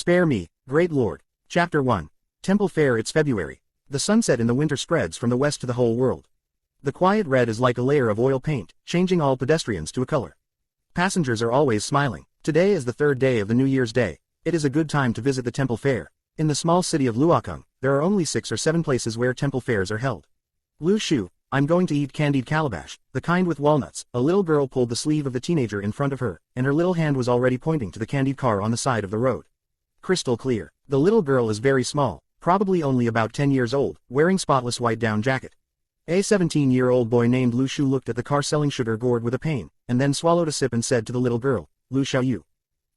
Spare me, great lord. Chapter 1. Temple Fair. It's February. The sunset in the winter spreads from the west to the whole world. The quiet red is like a layer of oil paint, changing all pedestrians to a color. Passengers are always smiling. Today is the third day of the New Year's Day. It is a good time to visit the Temple Fair. In the small city of Luocheng, there are only 6 or 7 places where temple fairs are held. Lu Shu, I'm going to eat candied calabash, the kind with walnuts. A little girl pulled the sleeve of the teenager in front of her, and her little hand was already pointing to the candied car on the side of the road. Crystal clear. The little girl is very small, probably only about 10 years old, wearing spotless white down jacket. A 17-year-old boy named Lu Shu looked at the car selling sugar gourd with a pain, and then swallowed a sip and said to the little girl, Lu Xiaoyu.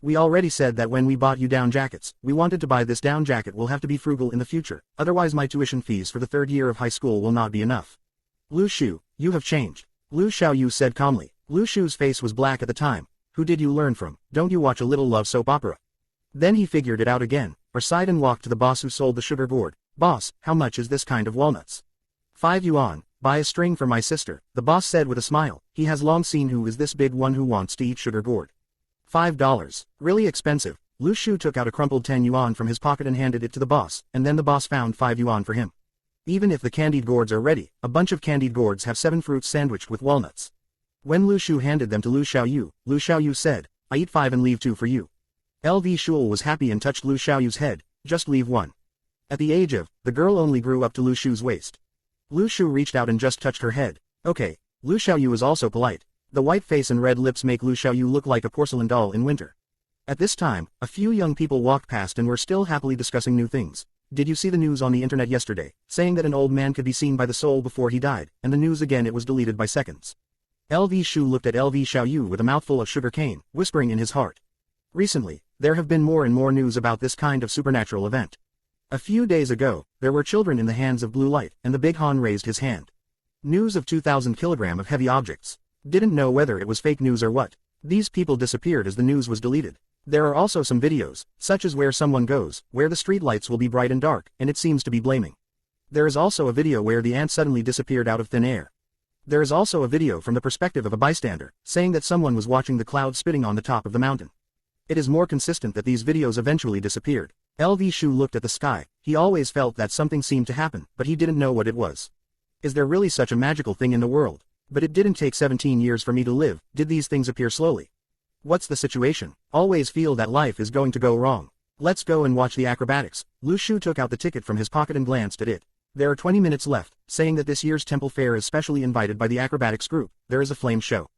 We already said that when we bought you down jackets, we wanted to buy this down jacket. We'll have to be frugal in the future, otherwise my tuition fees for the 3rd year of high school will not be enough. Lu Shu, you have changed. Lu Xiaoyu said calmly. Lu Shu's face was black at the time. Who did you learn from? Don't you watch a little love soap opera? Then he figured it out again, or sighed and walked to the boss who sold the sugar gourd. Boss, how much is this kind of walnuts? 5 yuan, buy a string for my sister, the boss said with a smile. He has long seen who is this big one who wants to eat sugar gourd. $5. Really expensive. Lu Shu took out a crumpled 10 yuan from his pocket and handed it to the boss, and then the boss found 5 yuan for him. Even if the candied gourds are ready, a bunch of candied gourds have 7 fruits sandwiched with walnuts. When Lu Shu handed them to Lu Xiaoyu said, I eat 5 and leave 2 for you. Lu Shu was happy and touched Lu Xiaoyu's head, just leave 1. At the age of, the girl only grew up to Lu Shu's waist. Lu Shu reached out and just touched her head. Okay. Lu Xiaoyu is also polite. The white face and red lips make Lu Xiaoyu look like a porcelain doll in winter. At this time, a few young people walked past and were still happily discussing new things. Did you see the news on the internet yesterday, saying that an old man could be seen by the soul before he died, and the news again it was deleted by seconds? Lu Shu looked at Lu Xiaoyu with a mouthful of sugar cane, whispering in his heart. Recently, there have been more and more news about this kind of supernatural event. A few days ago, there were children in the hands of blue light, and the big Han raised his hand. News of 2,000 kilograms of heavy objects. Didn't know whether it was fake news or what. These people disappeared as the news was deleted. There are also some videos, such as where someone goes, where the street lights will be bright and dark, and it seems to be blaming. There is also a video where the ant suddenly disappeared out of thin air. There is also a video from the perspective of a bystander, saying that someone was watching the cloud spitting on the top of the mountain. It is more consistent that these videos eventually disappeared. Lu Shu looked at the sky. He always felt that something seemed to happen, but he didn't know what it was. Is there really such a magical thing in the world? But it didn't take 17 years for me to live. Did these things appear slowly? What's the situation? Always feel that life is going to go wrong. Let's go and watch the acrobatics. Lu Shu took out the ticket from his pocket and glanced at it. There are 20 minutes left, saying that this year's temple fair is specially invited by the acrobatics group. There is a flame show.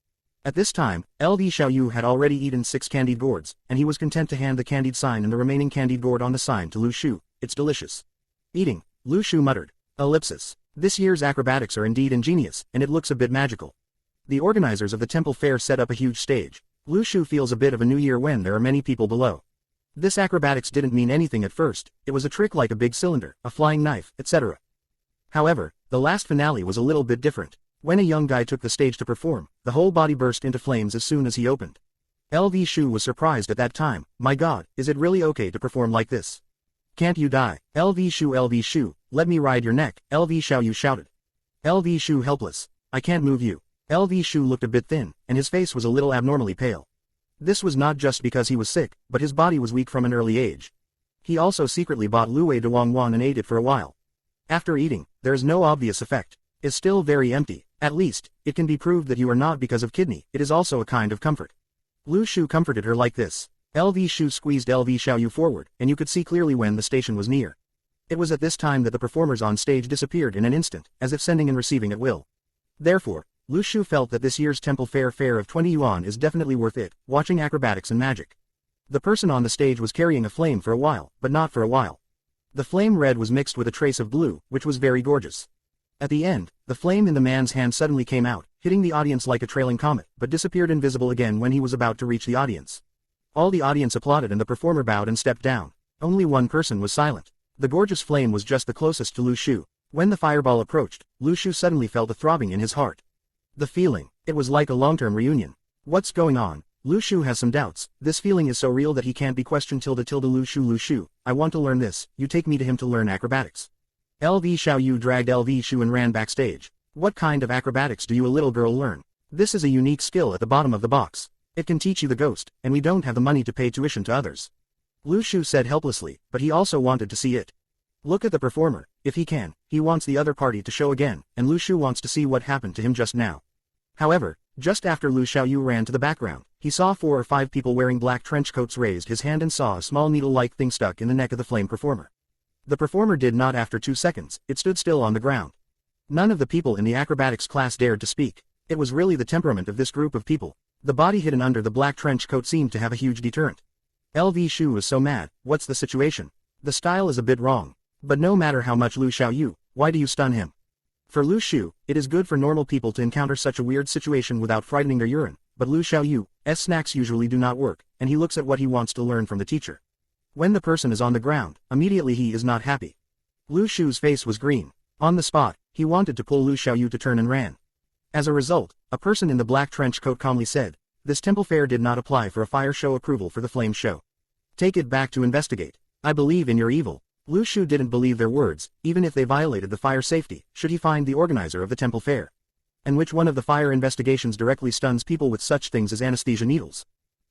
At this time, Lu Xiaoyu had already eaten 6 candied gourds, and he was content to hand the candied sign and the remaining candied gourd on the sign to Lu Shu. It's delicious. Eating, Lu Shu muttered. Ellipsis. This year's acrobatics are indeed ingenious, and it looks a bit magical. The organizers of the temple fair set up a huge stage. Lu Shu feels a bit of a new year when there are many people below. This acrobatics didn't mean anything at first. It was a trick like a big cylinder, a flying knife, etc. However, the last finale was a little bit different. When a young guy took the stage to perform, the whole body burst into flames as soon as he opened. Lu Shu was surprised at that time. My god, is it really okay to perform like this? Can't you die? Lu Shu, let me ride your neck, Lu Xiaoyu shouted. Lu Shu helpless. I can't move you. Lu Shu looked a bit thin, and his face was a little abnormally pale. This was not just because he was sick, but his body was weak from an early age. He also secretly bought Luwei de Wangwan and ate it for a while. After eating, there is no obvious effect. It's still very empty. At least, it can be proved that you are not because of kidney. It is also a kind of comfort. Lu Shu comforted her like this. Lu Shu squeezed Lu Xiaoyu forward, and you could see clearly when the station was near. It was at this time that the performers on stage disappeared in an instant, as if sending and receiving at will. Therefore, Lu Shu felt that this year's temple fair of 20 yuan is definitely worth it, watching acrobatics and magic. The person on the stage was carrying a flame for a while, but not for a while. The flame red was mixed with a trace of blue, which was very gorgeous. At the end, the flame in the man's hand suddenly came out, hitting the audience like a trailing comet, but disappeared invisible again when he was about to reach the audience. All the audience applauded and the performer bowed and stepped down. Only one person was silent. The gorgeous flame was just the closest to Lu Shu. When the fireball approached, Lu Shu suddenly felt a throbbing in his heart. The feeling. It was like a long-term reunion. What's going on? Lu Shu has some doubts. This feeling is so real that he can't be questioned. Lu Shu, I want to learn this. You take me to him to learn acrobatics. Lu Xiaoyu dragged Lu Shu and ran backstage. What kind of acrobatics do you a little girl learn? This is a unique skill at the bottom of the box. It can teach you the ghost, and we don't have the money to pay tuition to others. Lu Shu said helplessly, but he also wanted to see it. Look at the performer, if he can, he wants the other party to show again, and Lu Shu wants to see what happened to him just now. However, just after Lu Xiaoyu ran to the background, he saw 4 or 5 people wearing black trench coats raised his hand and saw a small needle-like thing stuck in the neck of the flame performer. The performer did not after 2 seconds, it stood still on the ground. None of the people in the acrobatics class dared to speak. It was really the temperament of this group of people. The body hidden under the black trench coat seemed to have a huge deterrent. Lu Shu was so mad. What's the situation? The style is a bit wrong. But no matter how much Lu Xiaoyu, why do you stun him? For Lu Shu, it is good for normal people to encounter such a weird situation without frightening their urine, but Lu Xiaoyu's snacks usually do not work, and he looks at what he wants to learn from the teacher. When the person is on the ground, immediately he is not happy. Lu Shu's face was green. On the spot, he wanted to pull Lu Xiaoyu to turn and ran. As a result, a person in the black trench coat calmly said, "This temple fair did not apply for a fire show approval for the flame show. Take it back to investigate. I believe in your evil." Lu Shu didn't believe their words, even if they violated the fire safety, should he find the organizer of the temple fair. And which one of the fire investigations directly stuns people with such things as anesthesia needles?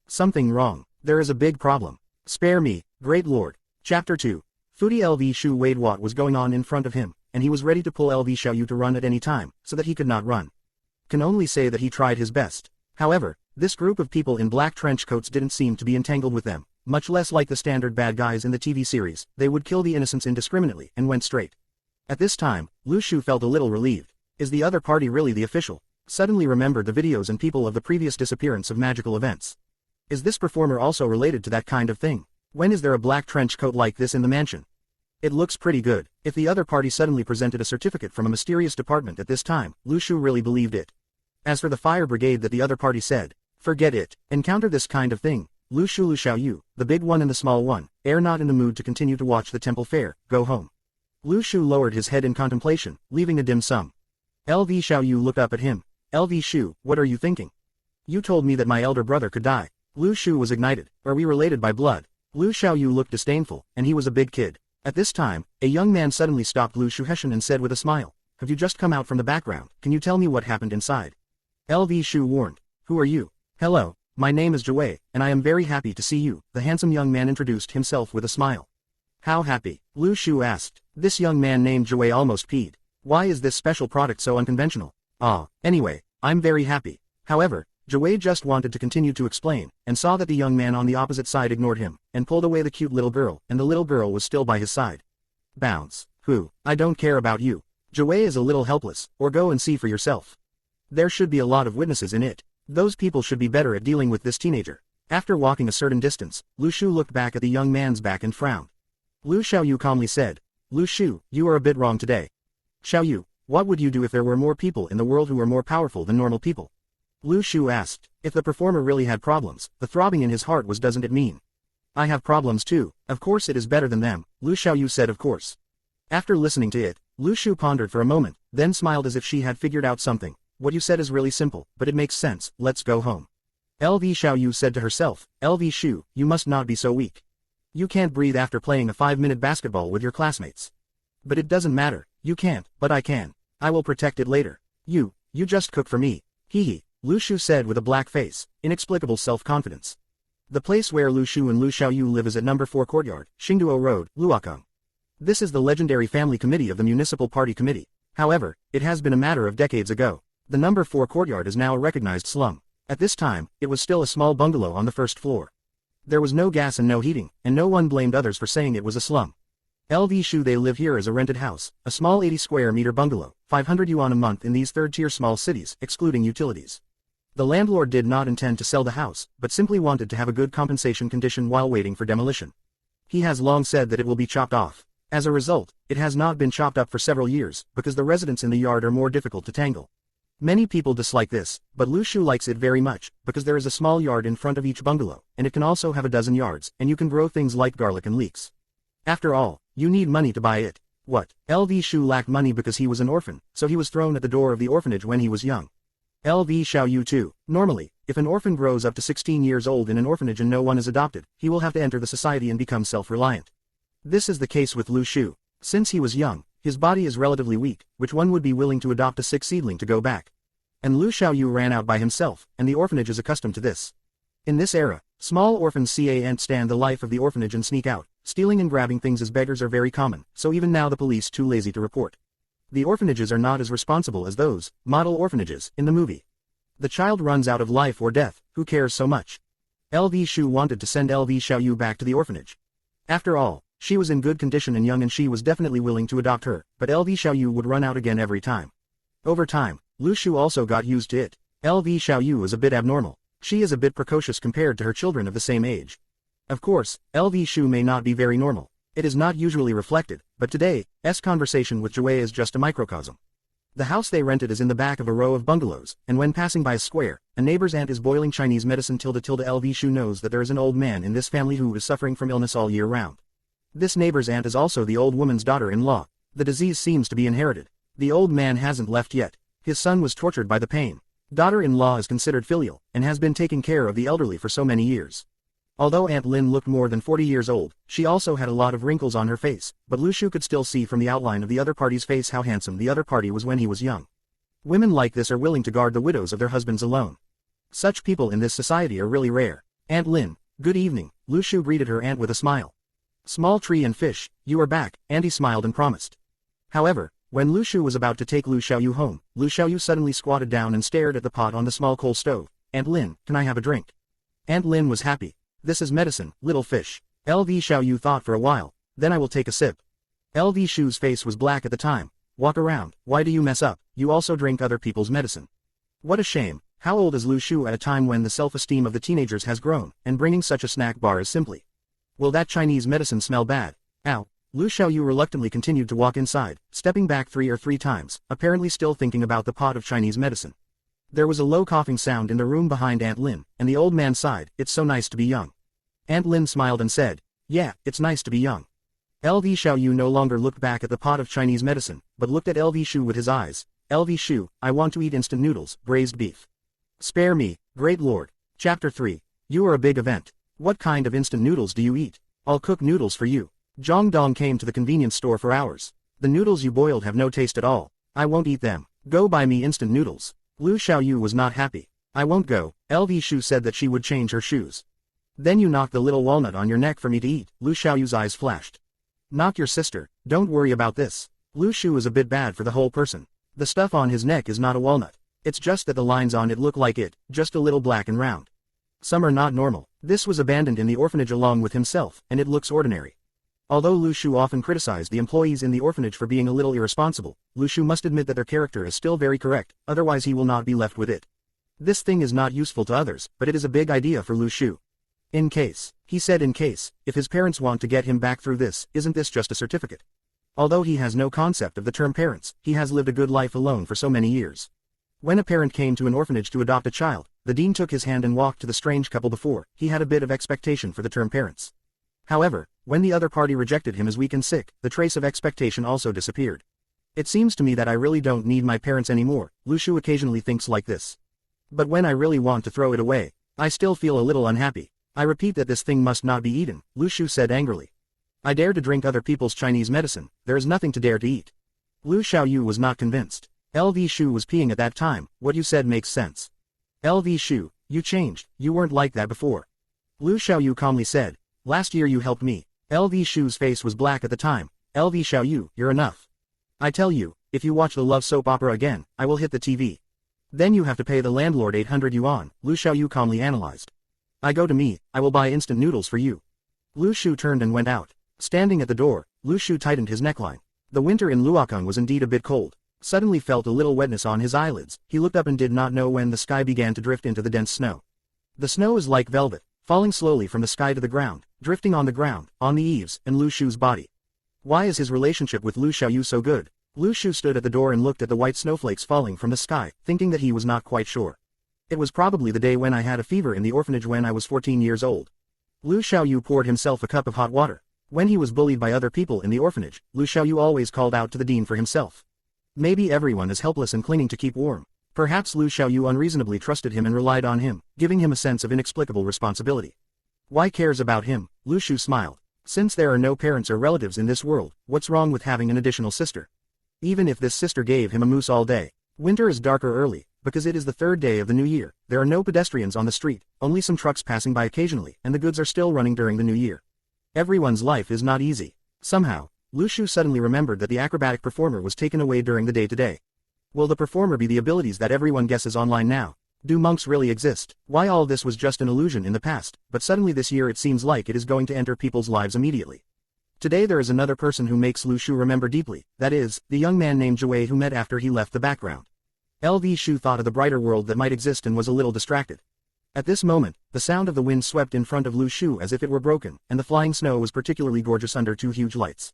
Something wrong. There is a big problem. Spare me, great lord. Chapter 2. Foodie Lu Shu weighed what was going on in front of him, and he was ready to pull Lu Xiaoyu to run at any time, so that he could not run. Can only say that he tried his best. However, this group of people in black trench coats didn't seem to be entangled with them. Much less like the standard bad guys in the TV series, they would kill the innocents indiscriminately and went straight. At this time, Lu Shu felt a little relieved. Is the other party really the official? Suddenly remembered the videos and people of the previous disappearance of magical events. Is this performer also related to that kind of thing? When is there a black trench coat like this in the mansion? It looks pretty good. If the other party suddenly presented a certificate from a mysterious department at this time, Lu Shu really believed it. As for the fire brigade that the other party said, forget it. Encounter this kind of thing. Lu Xiaoyu, the big one and the small one, are not in the mood to continue to watch the temple fair, go home. Lu Shu lowered his head in contemplation, leaving a dim sum. Lu Xiaoyu looked up at him. Lu Shu, what are you thinking? You told me that my elder brother could die. Lu Shu was ignited. Are we related by blood? Lu Xiaoyu looked disdainful, and he was a big kid. At this time, a young man suddenly stopped Lu Shu and said with a smile, have you just come out from the background? Can you tell me what happened inside? Lu Shu warned. Who are you? Hello. My name is Jue, and I am very happy to see you, the handsome young man introduced himself with a smile. How happy? Lu Shu asked. This young man named Jue almost peed. Why is this special product so unconventional? Anyway, I'm very happy. However, Jue just wanted to continue to explain, and saw that the young man on the opposite side ignored him, and pulled away the cute little girl, and the little girl was still by his side. Bounce. Who? I don't care about you. Jue is a little helpless, or go and see for yourself. There should be a lot of witnesses in it. Those people should be better at dealing with this teenager. After walking a certain distance, Lu Shu looked back at the young man's back and frowned. Lu Xiaoyu calmly said, Lu Shu, you are a bit wrong today. Xiaoyu, what would you do if there were more people in the world who were more powerful than normal people? Lu Shu asked. If the performer really had problems, the throbbing in his heart was doesn't it mean? I have problems too, of course it is better than them, Lu Xiaoyu said of course. After listening to it, Lu Shu pondered for a moment, then smiled as if she had figured out something. What you said is really simple, but it makes sense, let's go home. Lu Xiaoyu said to herself, Lu Shu, you must not be so weak. You can't breathe after playing a 5-minute basketball with your classmates. But it doesn't matter, you can't, but I can. I will protect it later. You just cook for me. Hee, Lu Shu said with a black face, inexplicable self-confidence. The place where Lu Shu and Lu Xiaoyu live is at number 4 Courtyard, Xingduo Road, Luokeng. This is the legendary family committee of the Municipal Party Committee. However, it has been a matter of decades ago. The number 4 courtyard is now a recognized slum. At this time, it was still a small bungalow on the first floor. There was no gas and no heating, and no one blamed others for saying it was a slum. Lu Shu they live here as a rented house, a small 80 square meter bungalow, 500 yuan a month in these third-tier small cities, excluding utilities. The landlord did not intend to sell the house, but simply wanted to have a good compensation condition while waiting for demolition. He has long said that it will be chopped off. As a result, it has not been chopped up for several years, because the residents in the yard are more difficult to tangle. Many people dislike this, but Lu Shu likes it very much, because there is a small yard in front of each bungalow, and it can also have a dozen yards, and you can grow things like garlic and leeks. After all, you need money to buy it. What? Lu Shu lacked money because he was an orphan, so he was thrown at the door of the orphanage when he was young. Lu Xiaoyu too. Normally, if an orphan grows up to 16 years old in an orphanage and no one is adopted, he will have to enter the society and become self-reliant. This is the case with Lu Shu. Since he was young, his body is relatively weak, which one would be willing to adopt a sick seedling to go back. And Lu Xiaoyu ran out by himself, and the orphanage is accustomed to this. In this era, Small orphans can't stand the life of the orphanage and sneak out. Stealing and grabbing things as beggars are very common, so even now the police too lazy to report. The orphanages are not as responsible as those model orphanages in the movie. The child runs out of life or death, who cares so much? Lu Shu wanted to send Lu Xiaoyu back to the orphanage. After all, she was in good condition and young and she was definitely willing to adopt her, but Lu Xiaoyu would run out again every time. Over time, Lu Shu also got used to it. Lu Xiaoyu is a bit abnormal. She is a bit precocious compared to her children of the same age. Of course, Lu Shu may not be very normal. It is not usually reflected, but today's conversation with Joey is just a microcosm. The house they rented is in the back of a row of bungalows, and when passing by a square, a neighbor's aunt is boiling Chinese medicine. Lu Shu knows that there is an old man in this family who is suffering from illness all year round. This neighbor's aunt is also the old woman's daughter-in-law. The disease seems to be inherited. The old man hasn't left yet. His son was tortured by the pain. Daughter-in-law is considered filial, and has been taking care of the elderly for so many years. Although Aunt Lin looked more than 40 years old, she also had a lot of wrinkles on her face, but Lu Shu could still see from the outline of the other party's face how handsome the other party was when he was young. Women like this are willing to guard the widows of their husbands alone. Such people in this society are really rare. Aunt Lin, good evening, Lu Shu greeted her aunt with a smile. Small tree and fish, you are back, Auntie smiled and promised. However, when Lu Shu was about to take Lu Xiaoyu home, Lu Xiaoyu suddenly squatted down and stared at the pot on the small coal stove. Aunt Lin, can I have a drink? Aunt Lin was happy. This is medicine, little fish. Lu Xiaoyu thought for a while. Then I will take a sip. Lu Shu's face was black at the time. Walk around, why do you mess up? You also drink other people's medicine. What a shame. How old is Lu Shu at a time when the self-esteem of the teenagers has grown, and bringing such a snack bar is simply. Will that Chinese medicine smell bad? Ow. Lu Xiaoyu reluctantly continued to walk inside, stepping back three times, apparently still thinking about the pot of Chinese medicine. There was a low coughing sound in the room behind Aunt Lin, and the old man sighed. It's so nice to be young. Aunt Lin smiled and said, yeah, it's nice to be young. Lu Xiaoyu no longer looked back at the pot of Chinese medicine, but looked at Lu Shu with his eyes. Lu Shu, I want to eat instant noodles, braised beef. Spare me, great lord. Chapter 3. You are a big event. What kind of instant noodles do you eat? I'll cook noodles for you. Zhang Dong came to the convenience store for hours. The noodles you boiled have no taste at all. I won't eat them. Go buy me instant noodles. Lu Xiaoyu was not happy. I won't go. Lu Shu said that she would change her shoes. Then you knock the little walnut on your neck for me to eat. Lu Xiaoyu's eyes flashed. Knock your sister, don't worry about this. Lu Shu is a bit bad for the whole person. The stuff on his neck is not a walnut. It's just that the lines on it look like it, just a little black and round. Some are not normal. This was abandoned in the orphanage along with himself, and it looks ordinary. Although Lu Shu often criticized the employees in the orphanage for being a little irresponsible, Lu Shu must admit that their character is still very correct, otherwise he will not be left with it. This thing is not useful to others, but it is a big idea for Lu Shu. In case, he said in case, if his parents want to get him back through this, isn't this just a certificate? Although he has no concept of the term parents, he has lived a good life alone for so many years. When a parent came to an orphanage to adopt a child, the dean took his hand and walked to the strange couple before. He had a bit of expectation for the term parents. However, when the other party rejected him as weak and sick, the trace of expectation also disappeared. It seems to me that I really don't need my parents anymore. Lu Shu occasionally thinks like this. But when I really want to throw it away, I still feel a little unhappy. I repeat that this thing must not be eaten, Lu Shu said angrily. I dare to drink other people's Chinese medicine, there is nothing to dare to eat. Lu Xiaoyu was not convinced. Lu Shu was peeing at that time. What you said makes sense. Lu Shu, you changed, you weren't like that before. Lu Xiaoyu calmly said, last year you helped me. Lu Shu's face was black at the time. Lu Xiaoyu, you're enough. I tell you, if you watch the love soap opera again, I will hit the TV. Then you have to pay the landlord 800 yuan, Lu Xiaoyu calmly analyzed. I go to me, I will buy instant noodles for you. Lu Shu turned and went out. Standing at the door, Lu Shu tightened his neckline. The winter in Luocheng was indeed a bit cold. Suddenly felt a little wetness on his eyelids. He looked up and did not know when the sky began to drift into the dense snow. The snow is like velvet, falling slowly from the sky to the ground, drifting on the ground, on the eaves, and Lu Shu's body. Why is his relationship with Lu Xiaoyu so good? Lu Shu stood at the door and looked at the white snowflakes falling from the sky, thinking that he was not quite sure. It was probably the day when I had a fever in the orphanage when I was 14 years old. Lu Xiaoyu poured himself a cup of hot water. When he was bullied by other people in the orphanage, Lu Xiaoyu always called out to the dean for himself. Maybe everyone is helpless and clinging to keep warm. Perhaps Lu Xiaoyu unreasonably trusted him and relied on him, giving him a sense of inexplicable responsibility. Why cares about him? Lu Shu smiled. Since there are no parents or relatives in this world, what's wrong with having an additional sister? Even if this sister gave him a mousse all day. Winter is darker early, because it is the third day of the new year. There are no pedestrians on the street, only some trucks passing by occasionally, and the goods are still running during the new year. Everyone's life is not easy. Somehow, Lu Shu suddenly remembered that the acrobatic performer was taken away during the day today. Will the performer be the abilities that everyone guesses online now? Do monks really exist? Why all this was just an illusion in the past, but suddenly this year it seems like it is going to enter people's lives immediately. Today there is another person who makes Lu Shu remember deeply, that is, the young man named Jiwei who met after he left the background. Lu Shu thought of the brighter world that might exist and was a little distracted. At this moment, the sound of the wind swept in front of Lu Shu as if it were broken, and the flying snow was particularly gorgeous under two huge lights.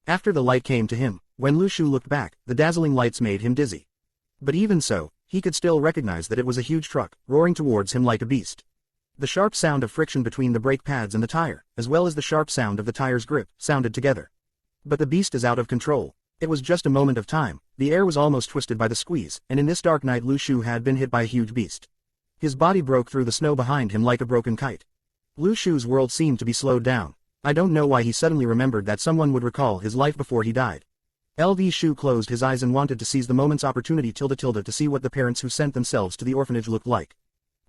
After the light came to him, when Lu Shu looked back, the dazzling lights made him dizzy. But even so, he could still recognize that it was a huge truck, roaring towards him like a beast. The sharp sound of friction between the brake pads and the tire, as well as the sharp sound of the tire's grip, sounded together. But the beast is out of control. It was just a moment of time, the air was almost twisted by the squeeze, and in this dark night Lu Shu had been hit by a huge beast. His body broke through the snow behind him like a broken kite. Lu Shu's world seemed to be slowed down. I don't know why he suddenly remembered that someone would recall his life before he died. Lu Shu closed his eyes and wanted to seize the moment's opportunity to see what the parents who sent themselves to the orphanage looked like.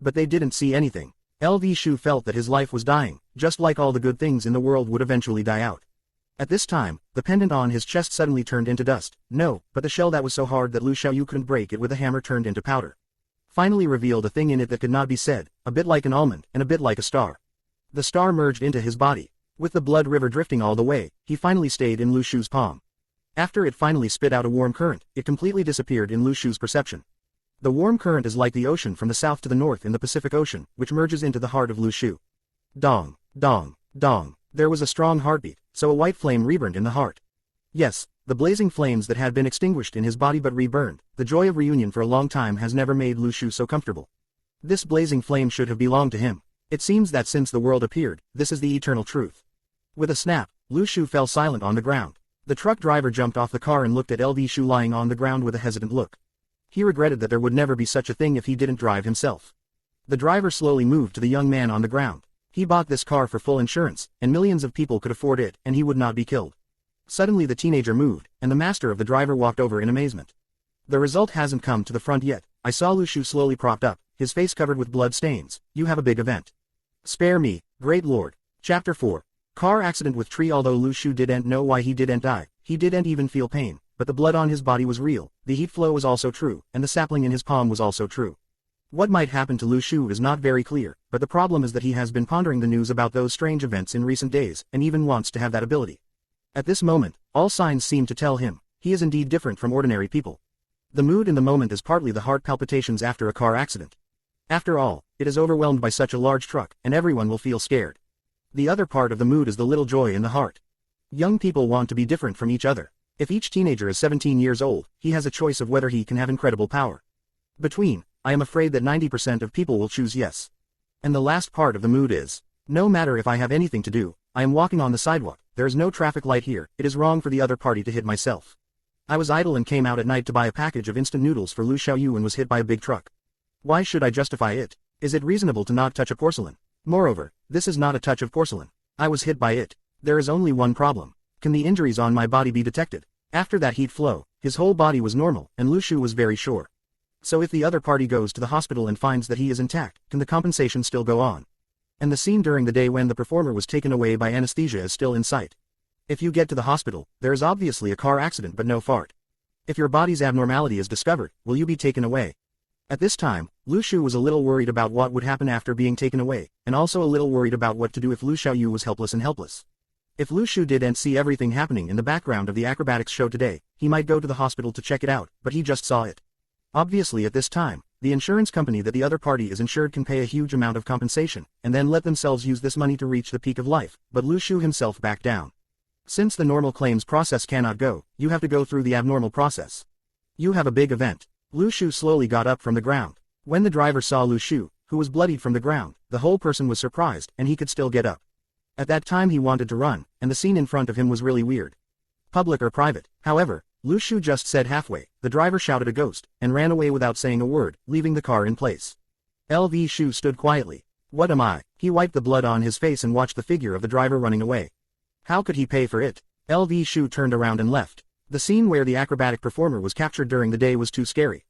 But they didn't see anything. Lu Shu felt that his life was dying, just like all the good things in the world would eventually die out. At this time, the pendant on his chest suddenly turned into dust. No, but the shell that was so hard that Lu Xiaoyu couldn't break it with a hammer turned into powder. Finally revealed a thing in it that could not be said, a bit like an almond, and a bit like a star. The star merged into his body. With the blood river drifting all the way, he finally stayed in Lu Shu's palm. After it finally spit out a warm current, it completely disappeared in Lu Shu's perception. The warm current is like the ocean from the south to the north in the Pacific Ocean, which merges into the heart of Lu Shu. Dong, dong, dong. There was a strong heartbeat, so a white flame reburned in the heart. Yes, the blazing flames that had been extinguished in his body but reburned. The joy of reunion for a long time has never made Lu Shu so comfortable. This blazing flame should have belonged to him. It seems that since the world appeared, this is the eternal truth. With a snap, Lu Shu fell silent on the ground. The truck driver jumped off the car and looked at Lu Shu lying on the ground with a hesitant look. He regretted that there would never be such a thing if he didn't drive himself. The driver slowly moved to the young man on the ground. He bought this car for full insurance, and millions of people could afford it, and he would not be killed. Suddenly the teenager moved, and the master of the driver walked over in amazement. The result hasn't come to the front yet. I saw Lu Shu slowly propped up, his face covered with blood stains. You have a big event. Spare me, great lord. Chapter 4. Car accident with tree. Although Lu Shu didn't know why he didn't die, he didn't even feel pain, but the blood on his body was real, the heat flow was also true, and the sapling in his palm was also true. What might happen to Lu Shu is not very clear, but the problem is that he has been pondering the news about those strange events in recent days, and even wants to have that ability. At this moment, all signs seem to tell him, he is indeed different from ordinary people. The mood in the moment is partly the heart palpitations after a car accident. After all, it is overwhelmed by such a large truck, and everyone will feel scared. The other part of the mood is the little joy in the heart. Young people want to be different from each other. If each teenager is 17 years old, he has a choice of whether he can have incredible power. I am afraid that 90% of people will choose yes. And the last part of the mood is, no matter if I have anything to do, I am walking on the sidewalk, there is no traffic light here, it is wrong for the other party to hit myself. I was idle and came out at night to buy a package of instant noodles for Lu Xiaoyu and was hit by a big truck. Why should I justify it? Is it reasonable to not touch a porcelain? Moreover, this is not a touch of porcelain. I was hit by it. There is only one problem. Can the injuries on my body be detected? After that heat flow, his whole body was normal, and Lu Shu was very sure. So if the other party goes to the hospital and finds that he is intact, can the compensation still go on? And the scene during the day when the performer was taken away by anesthesia is still in sight. If you get to the hospital, there is obviously a car accident but no fart. If your body's abnormality is discovered, will you be taken away? At this time, Lu Shu was a little worried about what would happen after being taken away, and also a little worried about what to do if Lu Xiaoyu was helpless and helpless. If Lu Shu didn't see everything happening in the background of the acrobatics show today, he might go to the hospital to check it out, but he just saw it. Obviously at this time, the insurance company that the other party is insured can pay a huge amount of compensation, and then let themselves use this money to reach the peak of life, but Lu Shu himself backed down. Since the normal claims process cannot go, you have to go through the abnormal process. You have a big event. Lu Shu slowly got up from the ground. When the driver saw Lu Shu, who was bloodied from the ground, the whole person was surprised, and he could still get up. At that time he wanted to run, and the scene in front of him was really weird. Public or private? However, Lu Shu just said halfway, the driver shouted a ghost, and ran away without saying a word, leaving the car in place. Lu Shu stood quietly. What am I? He wiped the blood on his face and watched the figure of the driver running away. How could he pay for it? Lu Shu turned around and left. The scene where the acrobatic performer was captured during the day was too scary.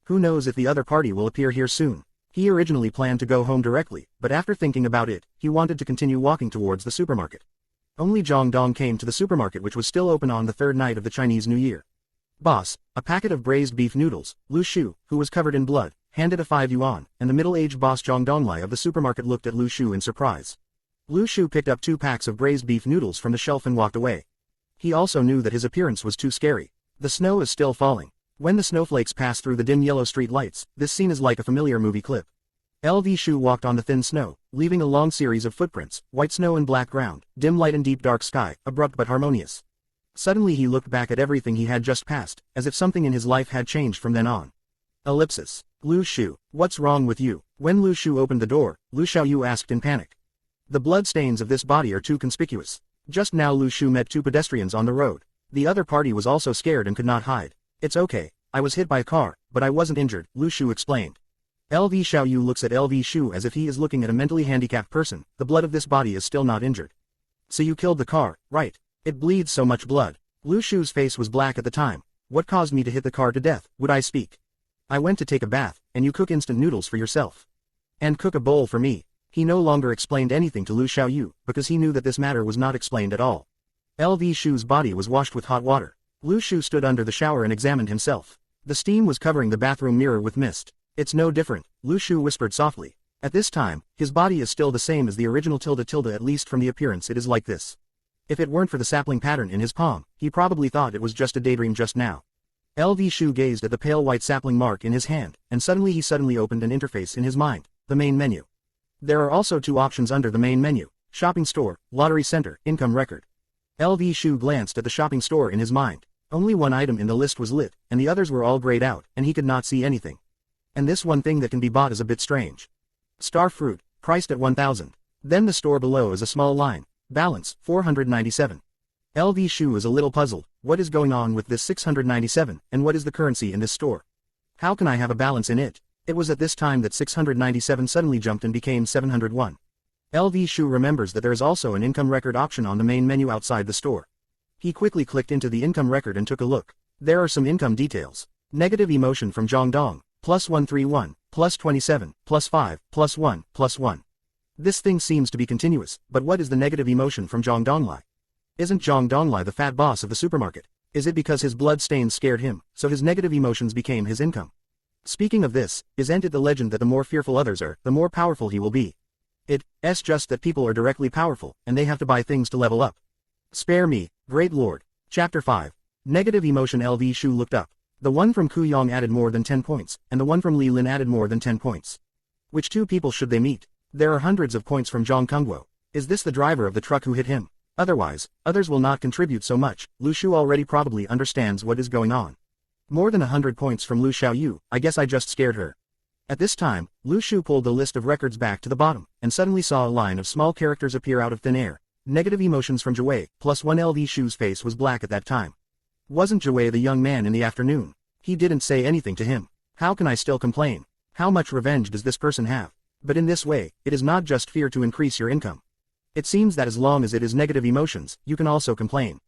Who knows if the other party will appear here soon. He originally planned to go home directly, but after thinking about it, he wanted to continue walking towards the supermarket. Only Zhang Dong came to the supermarket, which was still open on the third night of the Chinese New Year. Boss, a packet of braised beef noodles. Lu Shu, who was covered in blood, handed a 5 yuan, and the middle-aged boss Zhang Donglai of the supermarket looked at Lu Shu in surprise. Lu Shu picked up 2 packs of braised beef noodles from the shelf and walked away. He also knew that his appearance was too scary. The snow is still falling. When the snowflakes pass through the dim yellow street lights, this scene is like a familiar movie clip. Lu Shu walked on the thin snow, leaving a long series of footprints, white snow and black ground, dim light and deep dark sky, abrupt but harmonious. Suddenly he looked back at everything he had just passed, as if something in his life had changed from then on. Ellipsis. Lu Shu, what's wrong with you? When Lu Shu opened the door, Lu Xiaoyu asked in panic. The blood stains of this body are too conspicuous. Just now Lu Shu met 2 pedestrians on the road. The other party was also scared and could not hide. It's okay, I was hit by a car, but I wasn't injured, Lu Shu explained. Lu Xiaoyu looks at Lu Shu as if he is looking at a mentally handicapped person. The blood of this body is still not injured. So you killed the car, right? It bleeds so much blood. Lu Shu's face was black at the time. What caused me to hit the car to death, would I speak? I went to take a bath, and you cook instant noodles for yourself. And cook a bowl for me. He no longer explained anything to Lu Xiaoyu, because he knew that this matter was not explained at all. Lu Shu's body was washed with hot water. Lu Shu stood under the shower and examined himself. The steam was covering the bathroom mirror with mist. It's no different, Lu Shu whispered softly. At this time, his body is still the same as the original ~, at least from the appearance it is like this. If it weren't for the sapling pattern in his palm, he probably thought it was just a daydream just now. Lu Shu gazed at the pale white sapling mark in his hand, and suddenly he opened an interface in his mind, the main menu. There are also 2 options under the main menu: shopping store, lottery center, income record. Lu Shu glanced at the shopping store in his mind. Only one item in the list was lit, and the others were all grayed out, and he could not see anything. And this one thing that can be bought is a bit strange. Star fruit, priced at 1,000. Then the store below is a small line. Balance, 497. Lu Shu is a little puzzled. What is going on with this 697, and what is the currency in this store? How can I have a balance in it? It was at this time that 697 suddenly jumped and became 701. Lu Shu remembers that there is also an income record option on the main menu outside the store. He quickly clicked into the income record and took a look. There are some income details. Negative emotion from Zhang Dong. +131, +27, +5, +1, +1. This thing seems to be continuous, but what is the negative emotion from Zhang Donglai? Isn't Zhang Donglai the fat boss of the supermarket? Is it because his blood stains scared him, so his negative emotions became his income? Speaking of this, isn't it the legend that the more fearful others are, the more powerful he will be? It's just that people are directly powerful, and they have to buy things to level up. Spare me, great lord. Chapter 5. Negative emotion. Lu Shu looked up. The one from Ku Yong added more than 10 points, and the one from Li Lin added more than 10 points. Which 2 people should they meet? There are hundreds of points from Zhang Kungguo. Is this the driver of the truck who hit him? Otherwise, others will not contribute so much. Lu Shu already probably understands what is going on. More than 100 points from Lu Xiaoyu. I guess I just scared her. At this time, Lu Shu pulled the list of records back to the bottom, and suddenly saw a line of small characters appear out of thin air. Negative emotions from Jiwei, +1. Lu Shu's face was black at that time. Wasn't Jiwei the young man in the afternoon? He didn't say anything to him. How can I still complain? How much revenge does this person have? But in this way, it is not just fear to increase your income. It seems that as long as it is negative emotions, you can also complain.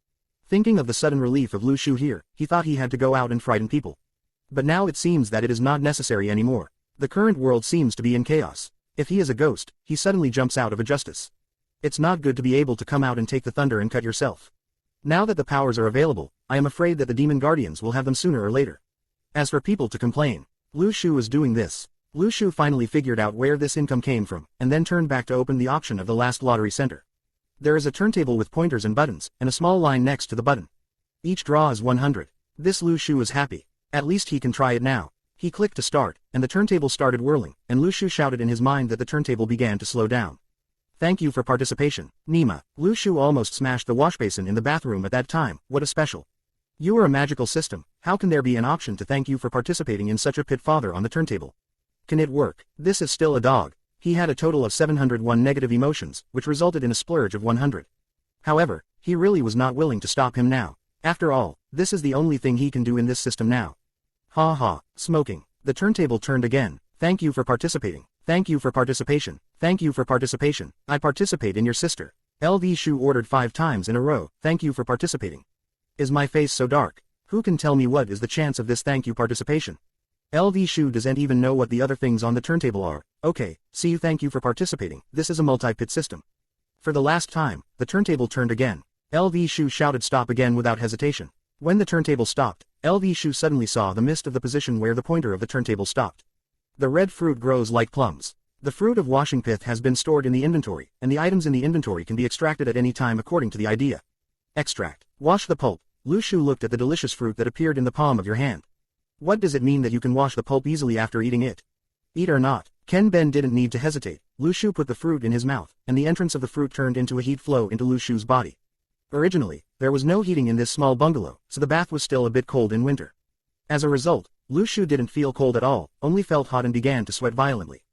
Thinking of the sudden relief of Lu Shu here, he thought he had to go out and frighten people. But now it seems that it is not necessary anymore. The current world seems to be in chaos. If he is a ghost, he suddenly jumps out of a justice. It's not good to be able to come out and take the thunder and cut yourself. Now that the powers are available, I am afraid that the demon guardians will have them sooner or later. As for people to complain, Lu Shu is doing this. Lu Shu finally figured out where this income came from, and then turned back to open the option of the last lottery center. There is a turntable with pointers and buttons, and a small line next to the button. Each draw is 100. This Lu Shu is happy. At least he can try it now. He clicked to start, and the turntable started whirling, and Lu Shu shouted in his mind that the turntable began to slow down. Thank you for participation, Nima. Lu Shu almost smashed the washbasin in the bathroom at that time. What a special. You are a magical system. How can there be an option to thank you for participating in such a pit father on the turntable? Can it work? This is still a dog. He had a total of 701 negative emotions, which resulted in a splurge of 100. However, he really was not willing to stop him now. After all, this is the only thing he can do in this system now. Ha ha, smoking. The turntable turned again. Thank you for participating. Thank you for participation. Thank you for participation. I participate in your sister. Lu Shu ordered 5 times in a row. Thank you for participating. Is my face so dark? Who can tell me what is the chance of this thank you participation? Lu Shu doesn't even know what the other things on the turntable are. Okay, see you, thank you for participating, this is a multi-pit system. For the last time, the turntable turned again. Lu Shu shouted stop again without hesitation. When the turntable stopped, Lu Shu suddenly saw the mist of the position where the pointer of the turntable stopped. The red fruit grows like plums. The fruit of washing pith has been stored in the inventory, and the items in the inventory can be extracted at any time according to the idea. Extract. Wash the pulp. Lu Shu looked at the delicious fruit that appeared in the palm of your hand. What does it mean that you can wash the pulp easily after eating it? Eat or not? Ken Ben didn't need to hesitate. Lu Shu put the fruit in his mouth, and the entrance of the fruit turned into a heat flow into Lu Shu's body. Originally, there was no heating in this small bungalow, so the bath was still a bit cold in winter. As a result, Lu Shu didn't feel cold at all, only felt hot and began to sweat violently.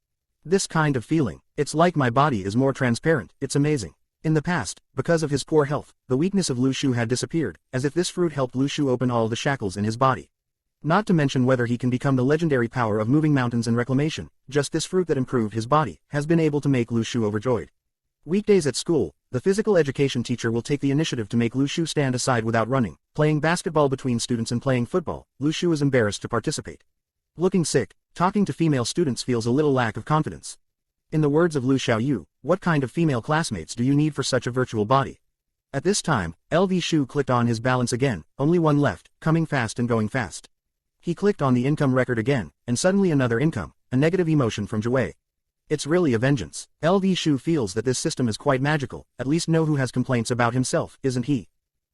This kind of feeling, it's like my body is more transparent, it's amazing. In the past, because of his poor health, the weakness of Lu Shu had disappeared, as if this fruit helped Lu Shu open all the shackles in his body. Not to mention whether he can become the legendary power of moving mountains and reclamation, just this fruit that improved his body, has been able to make Lu Shu overjoyed. Weekdays at school, the physical education teacher will take the initiative to make Lu Shu stand aside without running, playing basketball between students and playing football. Lu Shu is embarrassed to participate. Looking sick, talking to female students feels a little lack of confidence. In the words of Lu Xiaoyu, what kind of female classmates do you need for such a virtual body? At this time, Lu Shu clicked on his balance again, only one left, coming fast and going fast. He clicked on the income record again, and suddenly another income, a negative emotion from Jiwei. It's really a vengeance. Lu Shu feels that this system is quite magical, at least know who has complaints about himself, isn't he?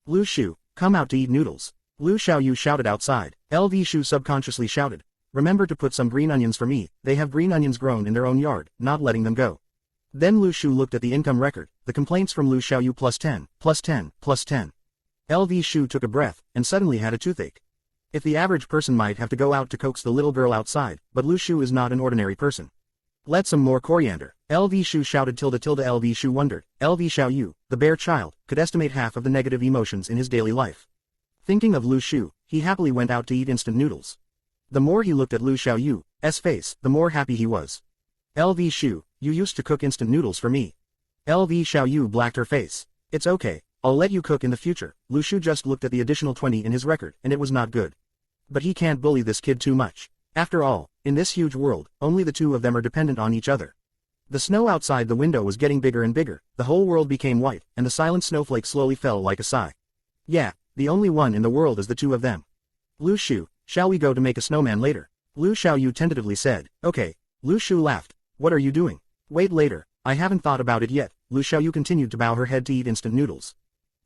Lu Shu, come out to eat noodles. Lu Xiaoyu shouted outside. Lu Shu subconsciously shouted. Remember to put some green onions for me, they have green onions grown in their own yard, not letting them go. Then Lu Shu looked at the income record, the complaints from Lu Xiaoyu plus 10, plus 10, plus 10. Lu Shu took a breath, and suddenly had a toothache. If the average person might have to go out to coax the little girl outside, but Lu Shu is not an ordinary person. Let some more coriander. Lu Shu shouted tilde. Lu Shu wondered. Lu Xiaoyu, the bare child, could estimate half of the negative emotions in his daily life. Thinking of Lu Shu, he happily went out to eat instant noodles. The more he looked at Lu Xiaoyu's face, the more happy he was. Lu Shu, you used to cook instant noodles for me. Lu Xiaoyu blacked her face. It's okay, I'll let you cook in the future. Lu Shu just looked at the additional 20 in his record, and it was not good. But he can't bully this kid too much. After all, in this huge world, only the two of them are dependent on each other. The snow outside the window was getting bigger and bigger, the whole world became white, and the silent snowflake slowly fell like a sigh. Yeah, the only one in the world is the two of them. Lu Shu, shall we go to make a snowman later? Lu Xiaoyu tentatively said. Okay. Lu Shu laughed. What are you doing? Wait later, I haven't thought about it yet. Lu Xiaoyu continued to bow her head to eat instant noodles.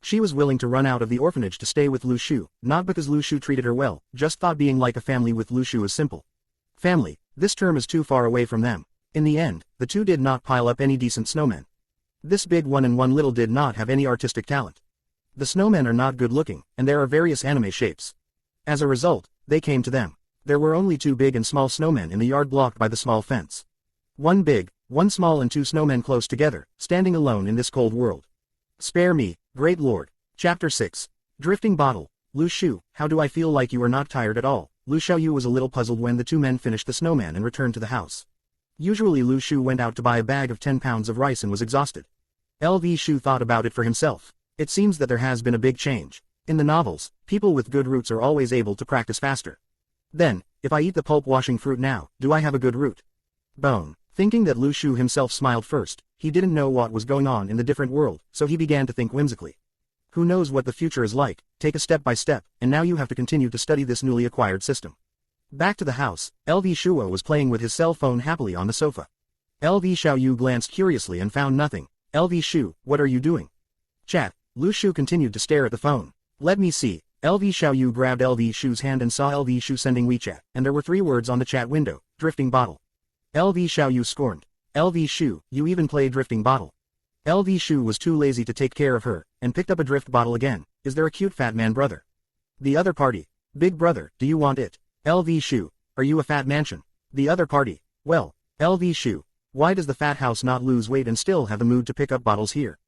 She was willing to run out of the orphanage to stay with Lu Shu, not because Lu Shu treated her well, just thought being like a family with Lu Shu is simple. Family, this term is too far away from them. In the end, the two did not pile up any decent snowmen. This big one and one little did not have any artistic talent. The snowmen are not good looking, and there are various anime shapes. As a result, they came to them. There were only two big and small snowmen in the yard blocked by the small fence. One big, one small and two snowmen close together, standing alone in this cold world. Spare me, great lord. Chapter 6. Drifting Bottle. Lu Shu, how do I feel like you are not tired at all? Lu Xiaoyu was a little puzzled when the two men finished the snowman and returned to the house. Usually Lu Shu went out to buy a bag of 10 pounds of rice and was exhausted. Lu Shu thought about it for himself. It seems that there has been a big change. In the novels, people with good roots are always able to practice faster. Then, if I eat the pulp washing fruit now, do I have a good root? Bone. Thinking that Lu Shu himself smiled first, he didn't know what was going on in the different world, so he began to think whimsically. Who knows what the future is like, take a step by step, and now you have to continue to study this newly acquired system. Back to the house, Lu Shuo was playing with his cell phone happily on the sofa. Lu Xiaoyu glanced curiously and found nothing. Lu Shu, what are you doing? Chat. Lu Shu continued to stare at the phone. Let me see. Lu Xiaoyu grabbed Lu Shu's hand and saw Lu Shu sending WeChat, and there were 3 words on the chat window, drifting bottle. Lu Xiaoyu scorned. Lu Shu, you even play drifting bottle. Lu Shu was too lazy to take care of her, and picked up a drift bottle again. Is there a cute fat man brother? The other party. Big brother, do you want it? Lu Shu, are you a fat mansion? The other party. Well, Lu Shu, why does the fat house not lose weight and still have the mood to pick up bottles here?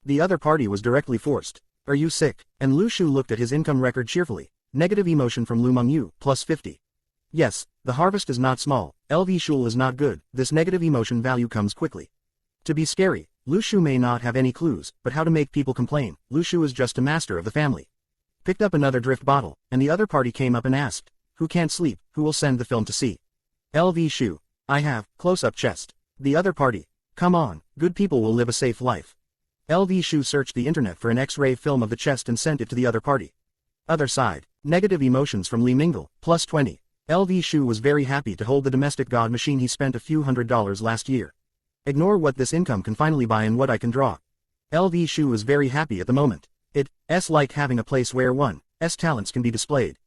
The other party was directly forced. Are you sick? And Lu Shu looked at his income record cheerfully. Negative emotion from Lu Mengyu, plus 50. Yes, the harvest is not small. Lu Shu is not good. This negative emotion value comes quickly. To be scary, Lu Shu may not have any clues, but how to make people complain. Lu Shu is just a master of the family. Picked up another drift bottle, and the other party came up and asked, Who can't sleep, who will send the film to see? Lu Shu. I have, close-up chest. The other party. Come on, good people will live a safe life. Lu Shu searched the internet for an X-ray film of the chest and sent it to the other party. Other side. Negative emotions from Li Mingle, plus 20. Lu Shu was very happy to hold the domestic god machine he spent a few $100s last year. Ignore what this income can finally buy and what I can draw. Lu Shu was very happy at the moment. It's like having a place where one's talents can be displayed.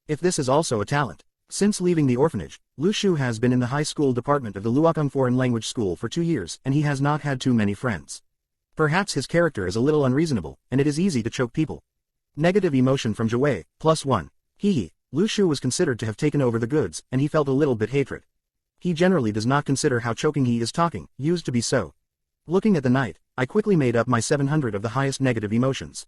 If this is also a talent. Since leaving the orphanage, Lu Shu has been in the high school department of the Luokung Foreign Language School for 2 years and he has not had too many friends. Perhaps his character is a little unreasonable, and it is easy to choke people. Negative emotion from Jiwei, plus 1. Lu Shu was considered to have taken over the goods, and he felt a little bit hatred. He generally does not consider how choking he is talking, used to be so. Looking at the night, I quickly made up my 700 of the highest negative emotions.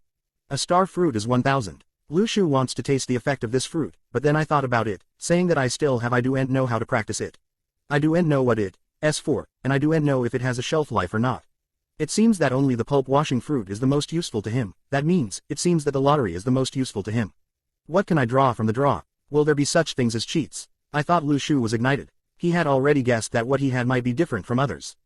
A star fruit is 1000. Lu Shu wants to taste the effect of this fruit, but then I thought about it, saying that I still have I do'n't know how to practice it. I do'n't know what it's for, and I do'n't know if it has a shelf life or not. It seems that only the pulp washing fruit is the most useful to him, that means, it seems that the lottery is the most useful to him. What can I draw from the draw? Will there be such things as cheats? I thought Lu Shu was ignited. He had already guessed that what he had might be different from others.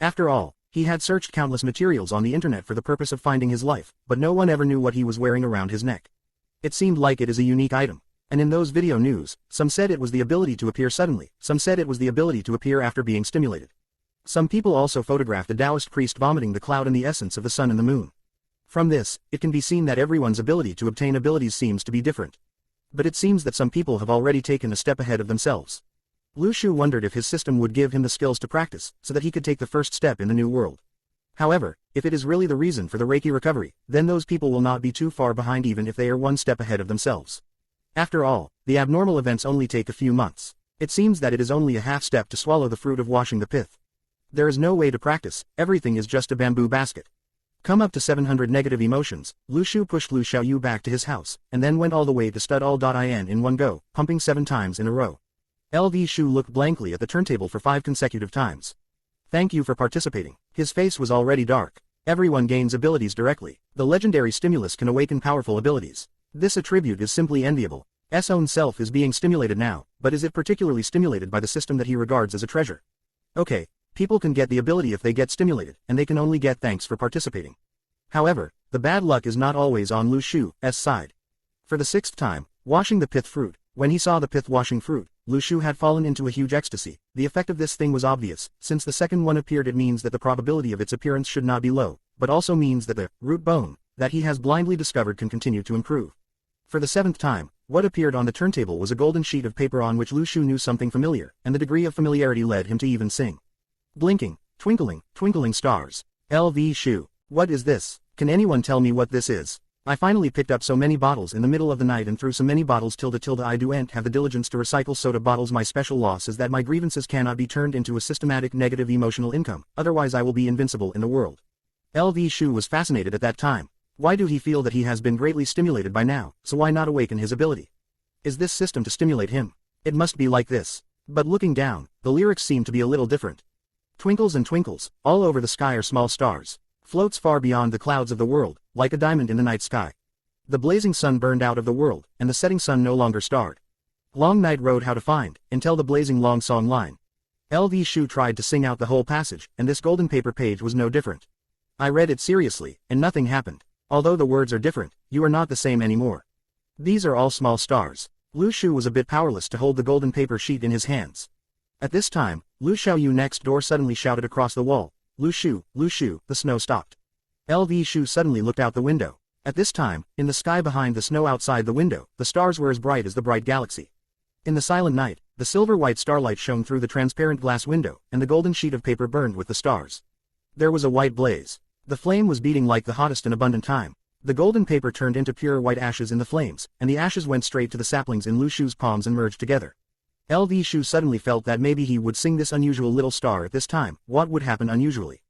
After all, he had searched countless materials on the internet for the purpose of finding his life, but no one ever knew what he was wearing around his neck. It seemed like it is a unique item. And in those video news, some said it was the ability to appear suddenly, some said it was the ability to appear after being stimulated. Some people also photographed a Taoist priest vomiting the cloud and the essence of the sun and the moon. From this, it can be seen that everyone's ability to obtain abilities seems to be different. But it seems that some people have already taken a step ahead of themselves. Lu Shu wondered if his system would give him the skills to practice, so that he could take the first step in the new world. However, if it is really the reason for the Reiki recovery, then those people will not be too far behind even if they are one step ahead of themselves. After all, the abnormal events only take a few months. It seems that it is only a half step to swallow the fruit of washing the pith. There is no way to practice, everything is just a bamboo basket. Come up to 700 negative emotions, Lu Shu pushed Lu Xiaoyu back to his house, and then went all the way to stud-all.in in one go, pumping 7 times in a row. Lu Shu looked blankly at the turntable for 5 consecutive times. Thank you for participating. His face was already dark. Everyone gains abilities directly. The legendary stimulus can awaken powerful abilities. This attribute is simply enviable. S own self is being stimulated now, but is it particularly stimulated by the system that he regards as a treasure? Okay. People can get the ability if they get stimulated, and they can only get thanks for participating. However, the bad luck is not always on Lu Shu's side. For the 6th time, washing the pith fruit, when he saw the pith washing fruit, Lu Shu had fallen into a huge ecstasy. The effect of this thing was obvious. Since the second one appeared, it means that the probability of its appearance should not be low, but also means that the root bone that he has blindly discovered can continue to improve. For the 7th time, what appeared on the turntable was a golden sheet of paper on which Lu Shu knew something familiar, and the degree of familiarity led him to even sing. Blinking, twinkling, twinkling stars. Lu Shu. What is this? Can anyone tell me what this is? I finally picked up so many bottles in the middle of the night and threw so many bottles tilde I do'n't have the diligence to recycle soda bottles. My special loss is that my grievances cannot be turned into a systematic negative emotional income, otherwise I will be invincible in the world. Lu Shu was fascinated at that time. Why do he feel that he has been greatly stimulated by now, so why not awaken his ability? Is this system to stimulate him? It must be like this. But looking down, the lyrics seem to be a little different. Twinkles and twinkles, all over the sky are small stars. Floats far beyond the clouds of the world, like a diamond in the night sky. The blazing sun burned out of the world, and the setting sun no longer starred. Long night road how to find, until the blazing long song line. Lu Shu tried to sing out the whole passage, and this golden paper page was no different. I read it seriously, and nothing happened. Although the words are different, you are not the same anymore. These are all small stars. Lu Shu was a bit powerless to hold the golden paper sheet in his hands. At this time, Lu Xiaoyu next door suddenly shouted across the wall, Lu Shu, the snow stopped. Lu Shu suddenly looked out the window. At this time, in the sky behind the snow outside the window, the stars were as bright as the bright galaxy. In the silent night, the silver-white starlight shone through the transparent glass window, and the golden sheet of paper burned with the stars. There was a white blaze. The flame was beating like the hottest in abundant time. The golden paper turned into pure white ashes in the flames, and the ashes went straight to the saplings in Lu Shu's palms and merged together. Lu Shu suddenly felt that maybe he would sing this unusual little star at this time. What would happen unusually?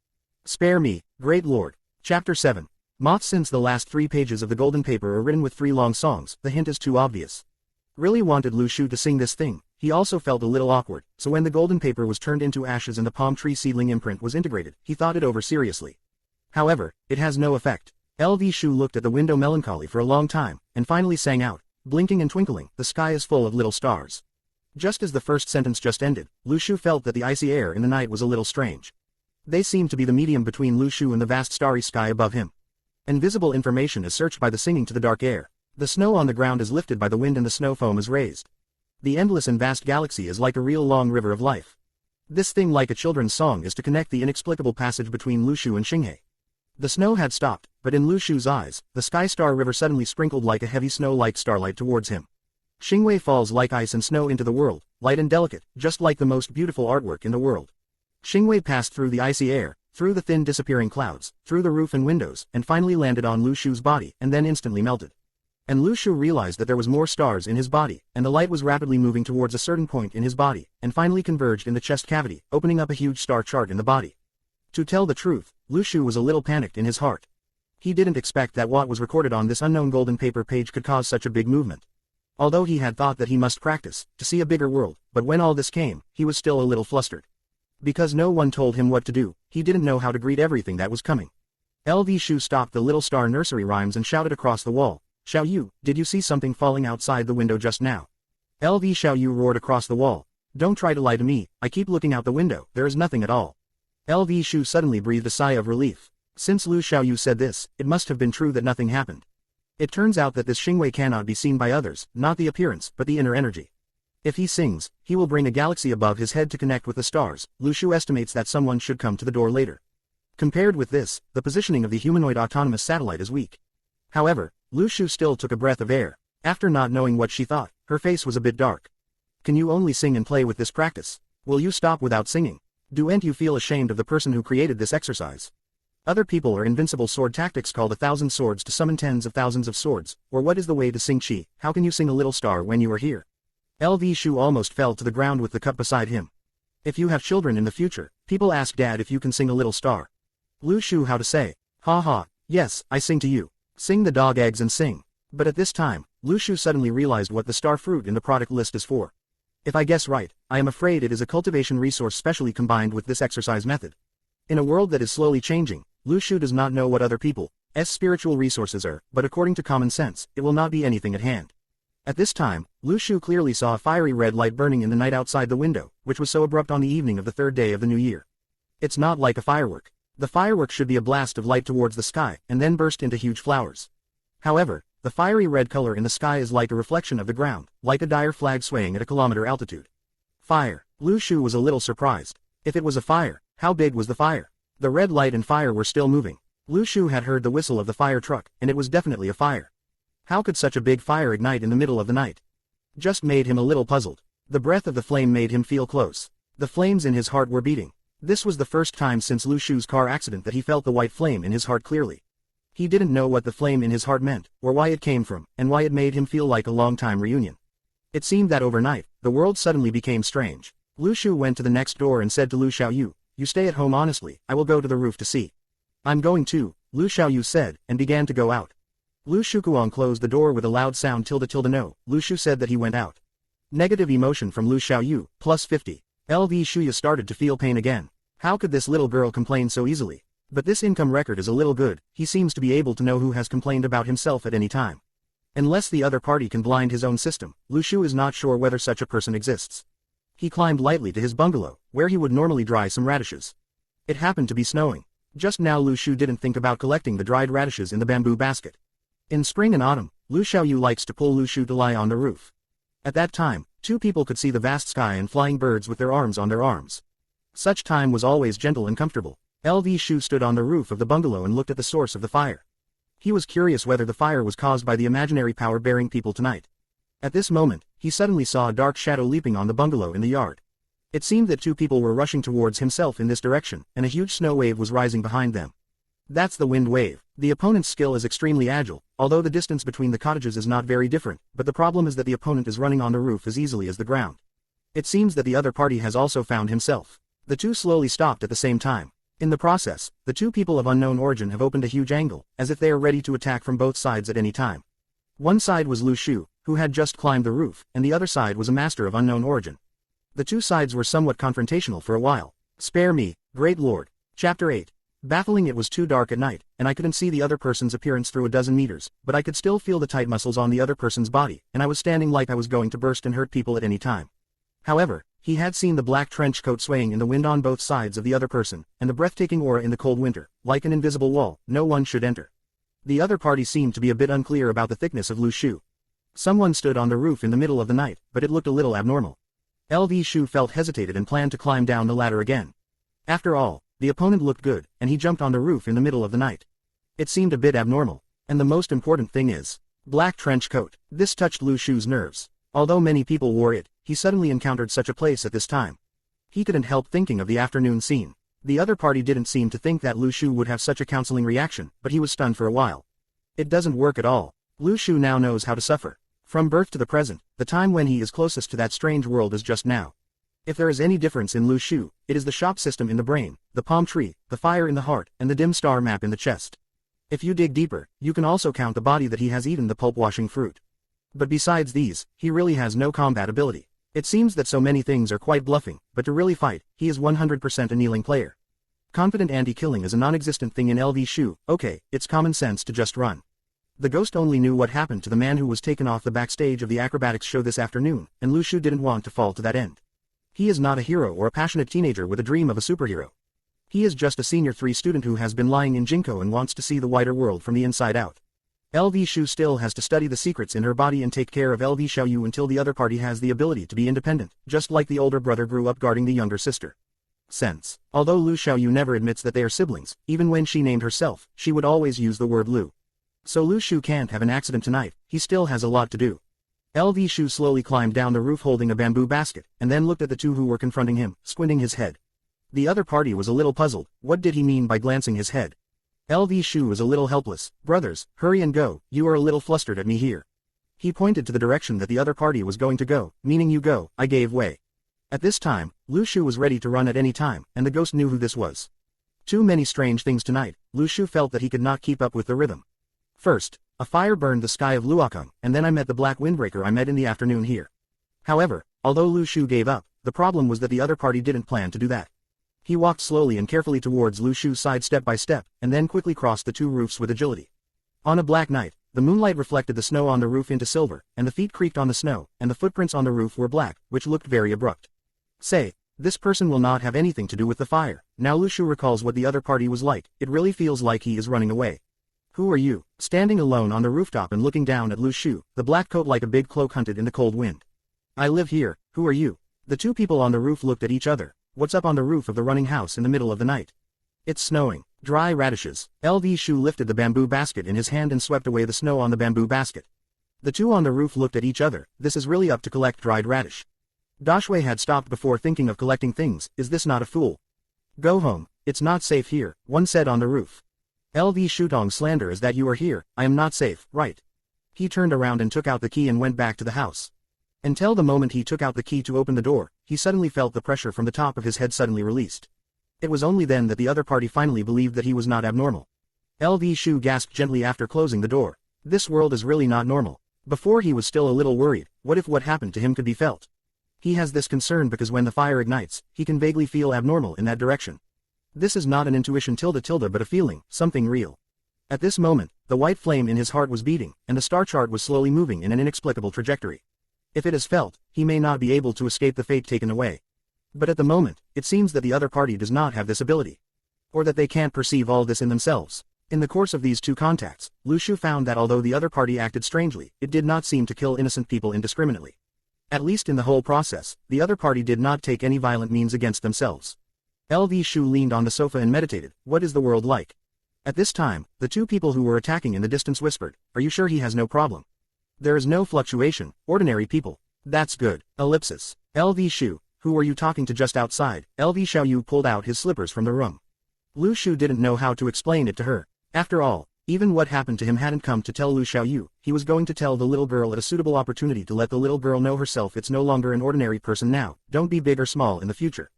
Spare me, great lord. Chapter 7. Moths. Since the last 3 pages of the golden paper are written with 3 long songs, the hint is too obvious. Really wanted Lu Shu to sing this thing. He also felt a little awkward, so when the golden paper was turned into ashes and the palm tree seedling imprint was integrated, he thought it over seriously. However, it has no effect. Lu Shu looked at the window melancholy for a long time, and finally sang out, Blinking and twinkling, the sky is full of little stars. Just as the first sentence just ended, Lu Shu felt that the icy air in the night was a little strange. They seemed to be the medium between Lu Shu and the vast starry sky above him. Invisible information is searched by the singing to the dark air. The snow on the ground is lifted by the wind and the snow foam is raised. The endless and vast galaxy is like a real long river of life. This thing like a children's song is to connect the inexplicable passage between Lu Shu and Xinghe. The snow had stopped, but in Lu Shu's eyes, the sky star river suddenly sprinkled like a heavy snow-like starlight towards him. Xinghe falls like ice and snow into the world, light and delicate, just like the most beautiful artwork in the world. Xinghe passed through the icy air, through the thin disappearing clouds, through the roof and windows, and finally landed on Lu Shu's body, and then instantly melted. And Lu Shu realized that there was more stars in his body, and the light was rapidly moving towards a certain point in his body, and finally converged in the chest cavity, opening up a huge star chart in the body. To tell the truth, Lu Shu was a little panicked in his heart. He didn't expect that what was recorded on this unknown golden paper page could cause such a big movement. Although he had thought that he must practice, to see a bigger world, but when all this came, he was still a little flustered. Because no one told him what to do, he didn't know how to greet everything that was coming. Lu Shu stopped the little star nursery rhymes and shouted across the wall, "Xiaoyu, did you see something falling outside the window just now?" Lu Xiaoyu roared across the wall, "Don't try to lie to me, I keep looking out the window, there is nothing at all." Lu Shu suddenly breathed a sigh of relief. Since Lu Xiaoyu said this, it must have been true that nothing happened. It turns out that this Xinghe cannot be seen by others, not the appearance, but the inner energy. If he sings, he will bring a galaxy above his head to connect with the stars. Lu Shu estimates that someone should come to the door later. Compared with this, the positioning of the humanoid autonomous satellite is weak. However, Lu Shu still took a breath of air. After not knowing what she thought, her face was a bit dark. Can you only sing and play with this practice? Will you stop without singing? Don't you feel ashamed of the person who created this exercise? Other people are invincible sword tactics called 1,000 swords to summon tens of thousands of swords, or what is the way to sing qi? How can you sing a little star when you are here? Lu Shu almost fell to the ground with the cup beside him. If you have children in the future, people ask Dad if you can sing a little star. Lu Shu how to say, "Ha ha, yes, I sing to you. Sing the dog eggs and sing." But at this time, Lu Shu suddenly realized what the star fruit in the product list is for. If I guess right, I am afraid it is a cultivation resource specially combined with this exercise method. In a world that is slowly changing, Lu Shu does not know what other people's spiritual resources are, but according to common sense, it will not be anything at hand. At this time, Lu Shu clearly saw a fiery red light burning in the night outside the window, which was so abrupt on the evening of the third day of the new year. It's not like a firework. The firework should be a blast of light towards the sky, and then burst into huge flowers. However, the fiery red color in the sky is like a reflection of the ground, like a dire flag swaying at a kilometer altitude. Fire. Lu Shu was a little surprised. If it was a fire, how big was the fire? The red light and fire were still moving. Lu Shu had heard the whistle of the fire truck, and it was definitely a fire. How could such a big fire ignite in the middle of the night? Just made him a little puzzled. The breath of the flame made him feel close. The flames in his heart were beating. This was the first time since Lu Shu's car accident that he felt the white flame in his heart clearly. He didn't know what the flame in his heart meant, or why it came from, and why it made him feel like a long-time reunion. It seemed that overnight, the world suddenly became strange. Lu Shu went to the next door and said to Lu Xiaoyu, "You stay at home honestly, I will go to the roof to see." "I'm going too," Lu Xiaoyu said, and began to go out. Lu Shukuang closed the door with a loud sound no. Lu Shu said that he went out. Negative emotion from Lu Xiaoyu, plus 50. Lu Shuya started to feel pain again. How could this little girl complain so easily? But this income record is a little good, he seems to be able to know who has complained about himself at any time. Unless the other party can blind his own system, Lu Shu is not sure whether such a person exists. He climbed lightly to his bungalow, where he would normally dry some radishes. It happened to be snowing. Just now Lu Shu didn't think about collecting the dried radishes in the bamboo basket. In spring and autumn, Lu Xiaoyu likes to pull Lu Shu to lie on the roof. At that time, two people could see the vast sky and flying birds with their arms on their arms. Such time was always gentle and comfortable. Lu Shu stood on the roof of the bungalow and looked at the source of the fire. He was curious whether the fire was caused by the imaginary power bearing people tonight. At this moment, he suddenly saw a dark shadow leaping on the bungalow in the yard. It seemed that two people were rushing towards himself in this direction, and a huge snow wave was rising behind them. That's the wind wave. The opponent's skill is extremely agile, although the distance between the cottages is not very different, but the problem is that the opponent is running on the roof as easily as the ground. It seems that the other party has also found himself. The two slowly stopped at the same time. In the process, the two people of unknown origin have opened a huge angle, as if they are ready to attack from both sides at any time. One side was Lu Shu, who had just climbed the roof, and the other side was a master of unknown origin. The two sides were somewhat confrontational for a while. Spare me, Great Lord. Chapter 8. Baffling, it was too dark at night, and I couldn't see the other person's appearance through a dozen meters, but I could still feel the tight muscles on the other person's body, and I was standing like I was going to burst and hurt people at any time. However, he had seen the black trench coat swaying in the wind on both sides of the other person, and the breathtaking aura in the cold winter, like an invisible wall, no one should enter. The other party seemed to be a bit unclear about the thickness of Lu Shu. Someone stood on the roof in the middle of the night, but it looked a little abnormal. Lu Shu felt hesitated and planned to climb down the ladder again. After all, the opponent looked good, and he jumped on the roof in the middle of the night. It seemed a bit abnormal. And the most important thing is, black trench coat. This touched Lu Shu's nerves. Although many people wore it, he suddenly encountered such a place at this time. He couldn't help thinking of the afternoon scene. The other party didn't seem to think that Lu Shu would have such a counseling reaction, but he was stunned for a while. It doesn't work at all. Lu Shu now knows how to suffer. From birth to the present, the time when he is closest to that strange world is just now. If there is any difference in Lu Shu, it is the shop system in the brain, the palm tree, the fire in the heart, and the dim star map in the chest. If you dig deeper, you can also count the body that he has eaten the pulp-washing fruit. But besides these, he really has no combat ability. It seems that so many things are quite bluffing, but to really fight, he is 100% a kneeling player. Confident anti-killing is a non-existent thing in Lu Shu. Okay, it's common sense to just run. The ghost only knew what happened to the man who was taken off the backstage of the acrobatics show this afternoon, and Lu Shu didn't want to fall to that end. He is not a hero or a passionate teenager with a dream of a superhero. He is just a senior 3 student who has been lying in Jinko and wants to see the wider world from the inside out. Lu Shu still has to study the secrets in her body and take care of Lu Xiaoyu until the other party has the ability to be independent, just like the older brother grew up guarding the younger sister. Although Lu Xiaoyu never admits that they are siblings, even when she named herself, she would always use the word Lu. So Lu Shu can't have an accident tonight, he still has a lot to do. Lu Shu slowly climbed down the roof holding a bamboo basket, and then looked at the two who were confronting him, squinting his head. The other party was a little puzzled. What did he mean by glancing his head? Lu Shu was a little helpless. Brothers, hurry and go, you are a little flustered at me here. He pointed to the direction that the other party was going to go, meaning you go. I gave way. At this time, Lu Shu was ready to run at any time, and the ghost knew who this was. Too many strange things tonight. Lu Shu felt that he could not keep up with the rhythm. First, a fire burned the sky of Luokung, and then I met the black windbreaker I met in the afternoon here. However, although Lu Shu gave up, the problem was that the other party didn't plan to do that. He walked slowly and carefully towards Lu Shu's side step by step, and then quickly crossed the two roofs with agility. On a black night, the moonlight reflected the snow on the roof into silver, and the feet creaked on the snow, and the footprints on the roof were black, which looked very abrupt. Say, this person will not have anything to do with the fire. Now Lu Shu recalls what the other party was like. It really feels like he is running away. Who are you? Standing alone on the rooftop and looking down at Lu Shu, the black coat like a big cloak hunted in the cold wind. I live here. Who are you? The two people on the roof looked at each other. What's up on the roof of the running house in the middle of the night? It's snowing. Dry radishes. Lu Shu lifted the bamboo basket in his hand and swept away the snow on the bamboo basket. The two on the roof looked at each other. This is really up to collect dried radish. Dashui had stopped before thinking of collecting things. Is this not a fool? Go home. It's not safe here, one said on the roof. Lu Shutong's slander is that you are here. I am not safe, right? He turned around and took out the key and went back to the house. Until the moment he took out the key to open the door, he suddenly felt the pressure from the top of his head suddenly released. It was only then that the other party finally believed that he was not abnormal. Lu Shu gasped gently after closing the door. This world is really not normal. Before he was still a little worried. What if what happened to him could be felt? He has this concern because when the fire ignites, he can vaguely feel abnormal in that direction. This is not an intuition but a feeling, something real. At this moment, the white flame in his heart was beating, and the star chart was slowly moving in an inexplicable trajectory. If it is felt, he may not be able to escape the fate taken away. But at the moment, it seems that the other party does not have this ability. Or that they can't perceive all this in themselves. In the course of these two contacts, Lu Shu found that although the other party acted strangely, it did not seem to kill innocent people indiscriminately. At least in the whole process, the other party did not take any violent means against themselves. Lu Shu leaned on the sofa and meditated. What is the world like? At this time, the two people who were attacking in the distance whispered, are you sure he has no problem? There is no fluctuation, ordinary people. That's good. Ellipsis. Lu Shu, who are you talking to just outside? Lu Xiaoyu pulled out his slippers from the room. Lu Shu didn't know how to explain it to her. After all, even what happened to him hadn't come to tell Lu Xiaoyu. He was going to tell the little girl at a suitable opportunity to let the little girl know herself it's no longer an ordinary person now. Don't be big or small in the future.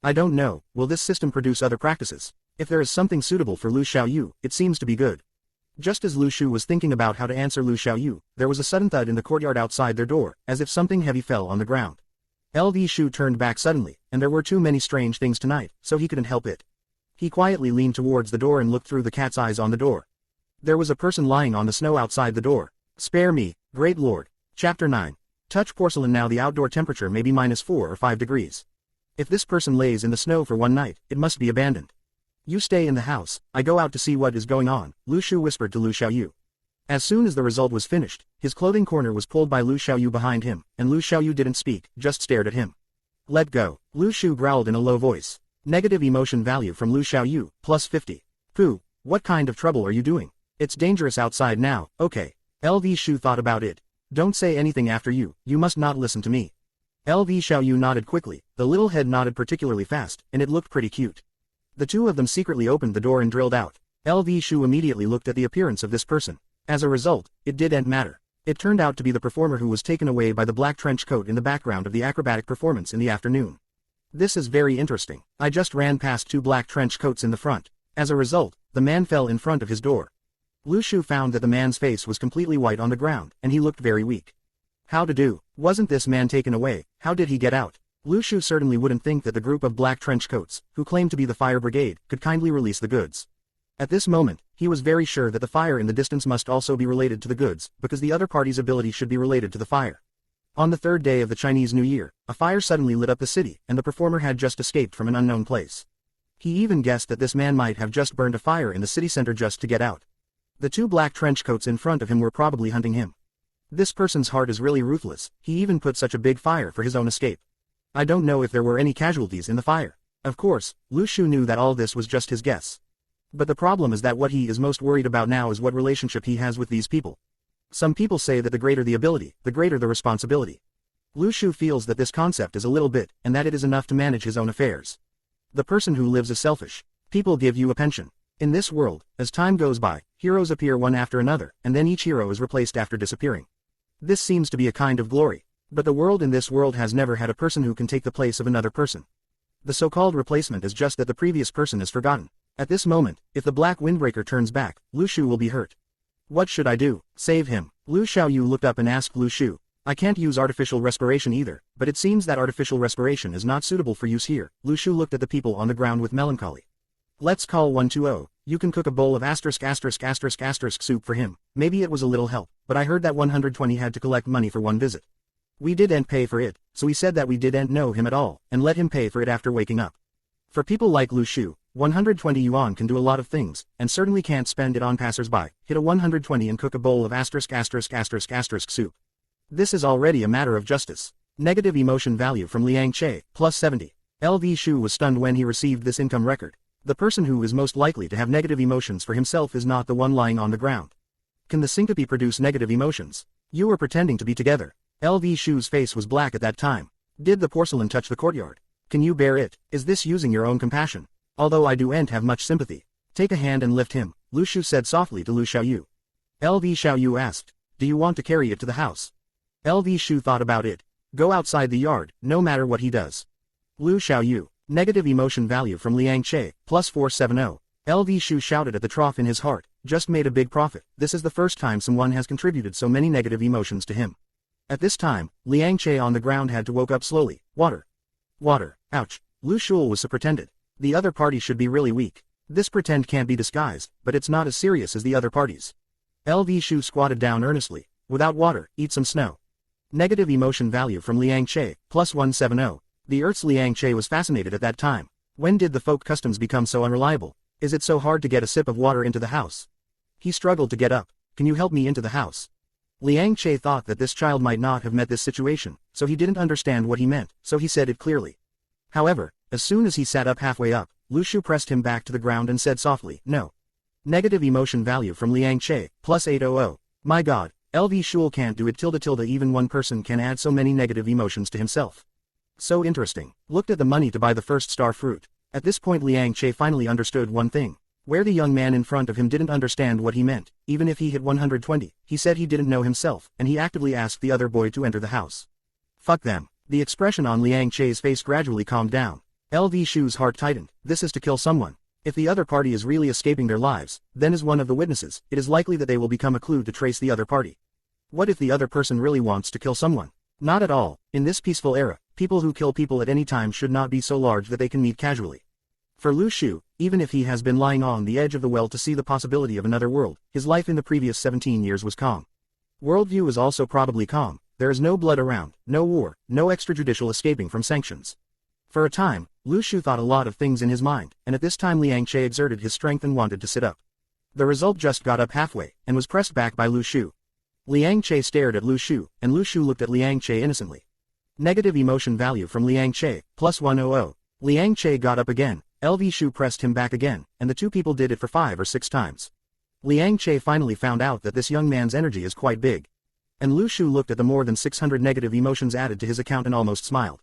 I don't know, will this system produce other practices? If there is something suitable for Lu Xiaoyu, it seems to be good. Just as Lu Shu was thinking about how to answer Lu Xiaoyu, there was a sudden thud in the courtyard outside their door, as if something heavy fell on the ground. Lu Shu turned back suddenly, and there were too many strange things tonight, so he couldn't help it. He quietly leaned towards the door and looked through the cat's eyes on the door. There was a person lying on the snow outside the door. Spare me, great lord. Chapter 9. Touch porcelain. Now the outdoor temperature may be -4 or 5 degrees. If this person lays in the snow for one night, it must be abandoned. You stay in the house, I go out to see what is going on, Lu Shu whispered to Lu Xiaoyu. As soon as the result was finished, his clothing corner was pulled by Lu Xiaoyu behind him, and Lu Xiaoyu didn't speak, just stared at him. Let go, Lu Shu growled in a low voice. Negative emotion value from Lu Xiaoyu, +50. Pooh, what kind of trouble are you doing? It's dangerous outside now, okay. Lu Shu thought about it. Don't say anything after you must not listen to me. Lu Xiaoyu nodded quickly, the little head nodded particularly fast, and it looked pretty cute. The two of them secretly opened the door and drilled out. Lu Shu immediately looked at the appearance of this person. As a result, it didn't matter. It turned out to be the performer who was taken away by the black trench coat in the background of the acrobatic performance in the afternoon. This is very interesting. I just ran past 2 black trench coats in the front. As a result, the man fell in front of his door. Lu Shu found that the man's face was completely white on the ground, and he looked very weak. How to do? Wasn't this man taken away? How did he get out? Lu Shu certainly wouldn't think that the group of black trench coats, who claimed to be the fire brigade, could kindly release the goods. At this moment, he was very sure that the fire in the distance must also be related to the goods, because the other party's ability should be related to the fire. On the 3rd day of the Chinese New Year, a fire suddenly lit up the city, and the performer had just escaped from an unknown place. He even guessed that this man might have just burned a fire in the city center just to get out. The 2 black trench coats in front of him were probably hunting him. This person's heart is really ruthless, he even put such a big fire for his own escape. I don't know if there were any casualties in the fire. Of course, Lu Shu knew that all this was just his guess. But the problem is that what he is most worried about now is what relationship he has with these people. Some people say that the greater the ability, the greater the responsibility. Lu Shu feels that this concept is a little bit, and that it is enough to manage his own affairs. The person who lives is selfish. People give you a pension. In this world, as time goes by, heroes appear one after another, and then each hero is replaced after disappearing. This seems to be a kind of glory. But the world in this world has never had a person who can take the place of another person. The so-called replacement is just that the previous person is forgotten. At this moment, if the black windbreaker turns back, Lu Shu will be hurt. What should I do? Save him. Lu Xiaoyu looked up and asked Lu Shu. I can't use artificial respiration either, but it seems that artificial respiration is not suitable for use here. Lu Shu looked at the people on the ground with melancholy. Let's call 120. You can cook a bowl of ***** soup for him. Maybe it was a little help, but I heard that 120 had to collect money for one visit. We didn't pay for it, so we said that we didn't know him at all, and let him pay for it after waking up. For people like Lu Shu, 120 yuan can do a lot of things, and certainly can't spend it on passers-by. Hit a 120 and cook a bowl of ***** soup. This is already a matter of justice. Negative emotion value from Liang Che, +70. Lu Shu was stunned when he received this income record. The person who is most likely to have negative emotions for himself is not the one lying on the ground. Can the syncope produce negative emotions? You were pretending to be together. Lu Shu's face was black at that time. Did the porcelain touch the courtyard? Can you bear it? Is this using your own compassion? Although I don't have much sympathy. Take a hand and lift him, Lu Shu said softly to Lu Xiaoyu. Lu Xiaoyu asked, do you want to carry it to the house? Lu Shu thought about it. Go outside the yard, no matter what he does. Lu Xiaoyu. Negative emotion value from Liang Che, +470. Lu Shu shouted at the trough in his heart, just made a big profit. This is the first time someone has contributed so many negative emotions to him. At this time, Liang Che on the ground had to woke up slowly. Water. Water. Ouch. Lu Shul was so pretended. The other party should be really weak. This pretend can't be disguised, but it's not as serious as the other parties. Lu Shu squatted down earnestly. Without water, eat some snow. Negative emotion value from Liang Che, +170. The Earth's Liang Che was fascinated at that time. When did the folk customs become so unreliable? Is it so hard to get a sip of water into the house? He struggled to get up. Can you help me into the house? Liang Che thought that this child might not have met this situation, so he didn't understand what he meant, so he said it clearly. However, as soon as he sat up halfway up, Lu Shu pressed him back to the ground and said softly, no. Negative emotion value from Liang Che, +800. My god, Lu Shul can't do it _, even one person can add so many negative emotions to himself. So interesting. Looked at the money to buy the first star fruit. At this point Liang Che finally understood one thing. Where the young man in front of him didn't understand what he meant, even if he hit 120, he said he didn't know himself, and he actively asked the other boy to enter the house. Fuck them. The expression on Liang Che's face gradually calmed down. Lu Shu's heart tightened. This is to kill someone. If the other party is really escaping their lives, then as one of the witnesses, it is likely that they will become a clue to trace the other party. What if the other person really wants to kill someone? Not at all. In this peaceful era, people who kill people at any time should not be so large that they can meet casually. For Lu Shu, even if he has been lying on the edge of the well to see the possibility of another world, his life in the previous 17 years was calm. Worldview is also probably calm. There is no blood around, no war, no extrajudicial escaping from sanctions. For a time, Lu Shu thought a lot of things in his mind, and at this time Liang Che exerted his strength and wanted to sit up. The result just got up halfway, and was pressed back by Lu Shu. Liang Che stared at Lu Shu, and Lu Shu looked at Liang Che innocently. Negative emotion value from Liang Che, plus 100. Liang Che got up again, Lu Shu pressed him back again, and the two people did it for 5 or 6 times. Liang Che finally found out that this young man's energy is quite big. And Lu Shu looked at the more than 600 negative emotions added to his account and almost smiled.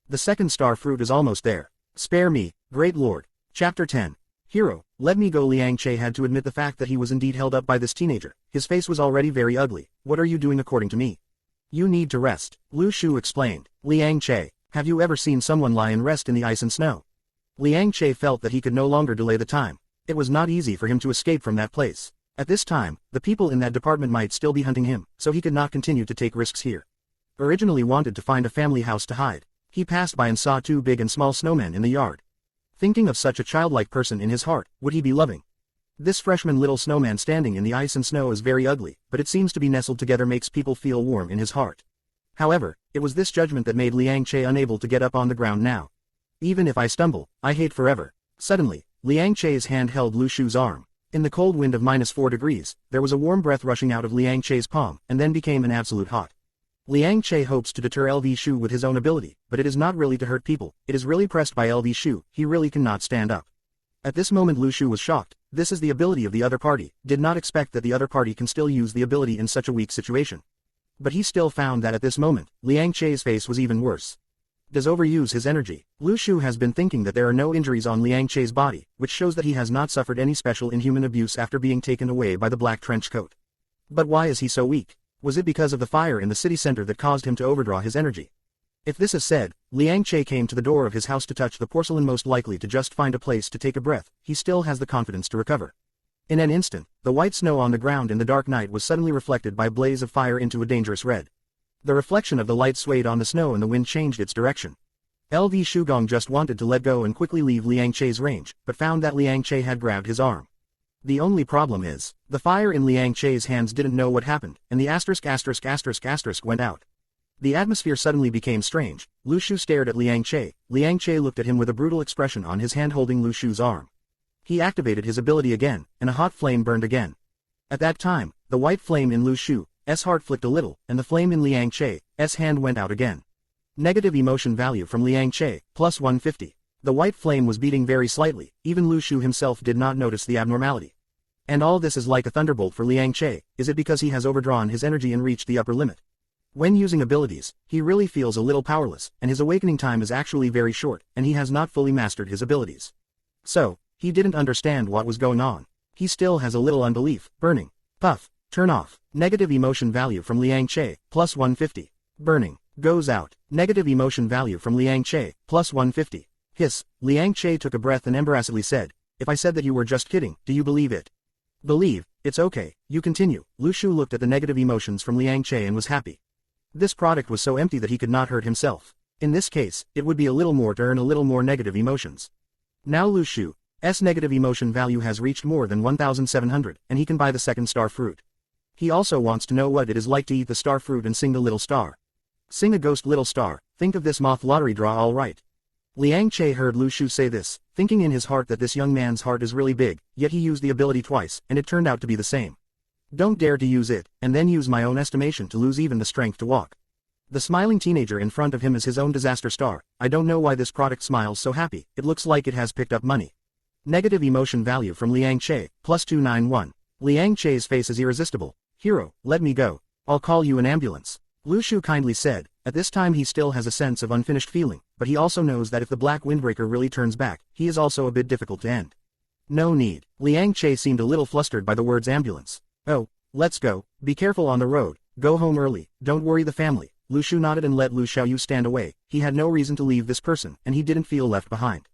The second star fruit is almost there. Spare me, great lord. Chapter 10. Hero, let me go. Liang Che had to admit the fact that he was indeed held up by this teenager. His face was already very ugly. What are you doing according to me? You need to rest, Lu Shu explained. Liang Che, have you ever seen someone lie and rest in the ice and snow? Liang Che felt that he could no longer delay the time. It was not easy for him to escape from that place. At this time, the people in that department might still be hunting him, so he could not continue to take risks here. Originally wanted to find a family house to hide. He passed by and saw 2 big and small snowmen in the yard. Thinking of such a childlike person in his heart, would he be loving? This freshman little snowman standing in the ice and snow is very ugly, but it seems to be nestled together makes people feel warm in his heart. However, it was this judgment that made Liang Che unable to get up on the ground now. Even if I stumble, I hate forever. Suddenly, Liang Che's hand held Lu Shu's arm. In the cold wind of -4 degrees, there was a warm breath rushing out of Liang Che's palm, and then became an absolute hot. Liang Che hopes to deter Lu Shu with his own ability, but it is not really to hurt people, it is really pressed by Lu Shu, he really cannot stand up. At this moment Lu Shu was shocked. This is the ability of the other party, did not expect that the other party can still use the ability in such a weak situation. But he still found that at this moment, Liang Che's face was even worse. Does overuse his energy. Lu Shu has been thinking that there are no injuries on Liang Che's body, which shows that he has not suffered any special inhuman abuse after being taken away by the black trench coat. But why is he so weak? Was it because of the fire in the city center that caused him to overdraw his energy? If this is said, Liang Che came to the door of his house to touch the porcelain, most likely to just find a place to take a breath. He still has the confidence to recover. In an instant, the white snow on the ground in the dark night was suddenly reflected by a blaze of fire into a dangerous red. The reflection of the light swayed on the snow and the wind changed its direction. Lu Shugong just wanted to let go and quickly leave Liang Che's range, but found that Liang Che had grabbed his arm. The only problem is, the fire in Liang Che's hands didn't know what happened, and the ***** went out. The atmosphere suddenly became strange. Lu Shu stared at Liang Che. Liang Che looked at him with a brutal expression on his hand holding Lu Shu's arm. He activated his ability again, and a hot flame burned again. At that time, the white flame in Lu Shu's heart flicked a little, and the flame in Liang Che's hand went out again. Negative emotion value from Liang Che, plus 150. The white flame was beating very slightly, even Lu Shu himself did not notice the abnormality. And all this is like a thunderbolt for Liang Che. Is it because he has overdrawn his energy and reached the upper limit? When using abilities, he really feels a little powerless, and his awakening time is actually very short, and he has not fully mastered his abilities. So, he didn't understand what was going on. He still has a little unbelief. Burning. Puff. Turn off. Negative emotion value from Liang Che, plus 150. Burning. Goes out. Negative emotion value from Liang Che, plus 150. Hiss. Liang Che took a breath and embarrassedly said, if I said that you were just kidding, do you believe it? Believe, it's okay, you continue. Lu Shu looked at the negative emotions from Liang Che and was happy. This product was so empty that he could not hurt himself. In this case, it would be a little more to earn a little more negative emotions. Now Lu Shu's negative emotion value has reached more than 1,700, and he can buy the second star fruit. He also wants to know what it is like to eat the star fruit and sing the little star. Sing a ghost little star, think of this moth lottery draw all right. Liang Che heard Lu Shu say this, thinking in his heart that this young man's heart is really big, yet he used the ability twice, and it turned out to be the same. Don't dare to use it, and then use my own estimation to lose even the strength to walk. The smiling teenager in front of him is his own disaster star. I don't know why this product smiles so happy, it looks like it has picked up money. Negative emotion value from Liang Che, plus 291. Liang Che's face is irresistible. Hero, let me go. I'll call you an ambulance. Lu Shu kindly said. At this time he still has a sense of unfinished feeling, but he also knows that if the black windbreaker really turns back, he is also a bit difficult to end. No need. Liang Che seemed a little flustered by the words ambulance. Oh, let's go. Be careful on the road. Go home early. Don't worry the family. Lu Shu nodded and let Lu Xiaoyu stand away. He had no reason to leave this person, and he didn't feel left behind.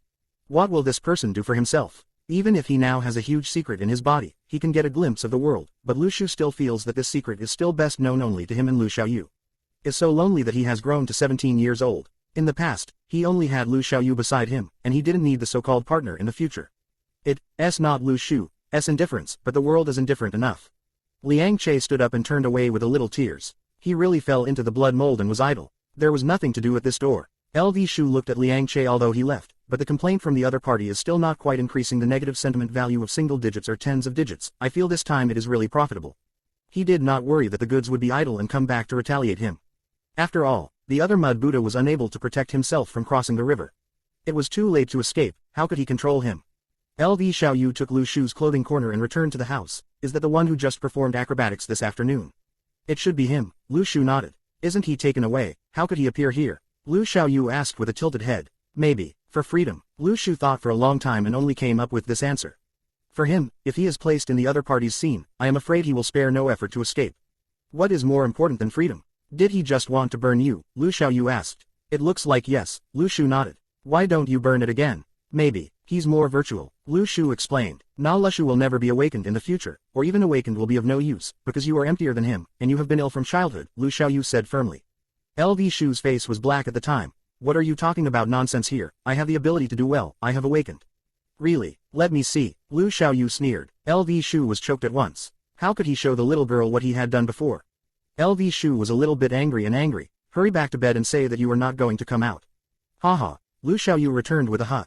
What will this person do for himself? Even if he now has a huge secret in his body, he can get a glimpse of the world, but Lu Shu still feels that this secret is still best known only to him and Lu Xiaoyu. Is so lonely that he has grown to 17 years old. In the past, he only had Lu Xiaoyu beside him, and he didn't need the so-called partner in the future. It's not Lu Shu's indifference, but the world is indifferent enough. Liang Che stood up and turned away with a little tears. He really fell into the blood mold and was idle. There was nothing to do at this door. Lu Shu looked at Liang Che although he left, but the complaint from the other party is still not quite increasing the negative sentiment value of single digits or tens of digits. I feel this time it is really profitable. He did not worry that the goods would be idle and come back to retaliate him. After all, the other mud Buddha was unable to protect himself from crossing the river. It was too late to escape, how could he control him? Lu Xiaoyu took Lu Shu's clothing corner and returned to the house. Is that the one who just performed acrobatics this afternoon? It should be him. Lu Shu nodded. Isn't he taken away? How could he appear here? Lu Xiaoyu asked with a tilted head. Maybe, for freedom. Lu Shu thought for a long time and only came up with this answer. For him, if he is placed in the other party's scene, I am afraid he will spare no effort to escape. What is more important than freedom? Did he just want to burn you? Lu Xiaoyu asked. It looks like yes. Lu Shu nodded. Why don't you burn it again? Maybe. He's more virtual. Lu Shu explained. Now Lu Shu will never be awakened in the future, or even awakened will be of no use, because you are emptier than him, and you have been ill from childhood, Lu Xiaoyu said firmly. Lu Shu's face was black at the time. What are you talking about nonsense here? I have the ability to do well, I have awakened. Really? Let me see. Lu Xiaoyu sneered. Lu Shu was choked at once. How could he show the little girl what he had done before? Lu Shu was a little bit angry. Hurry back to bed and say that you are not going to come out. Haha. Lu Xiaoyu returned with a huh.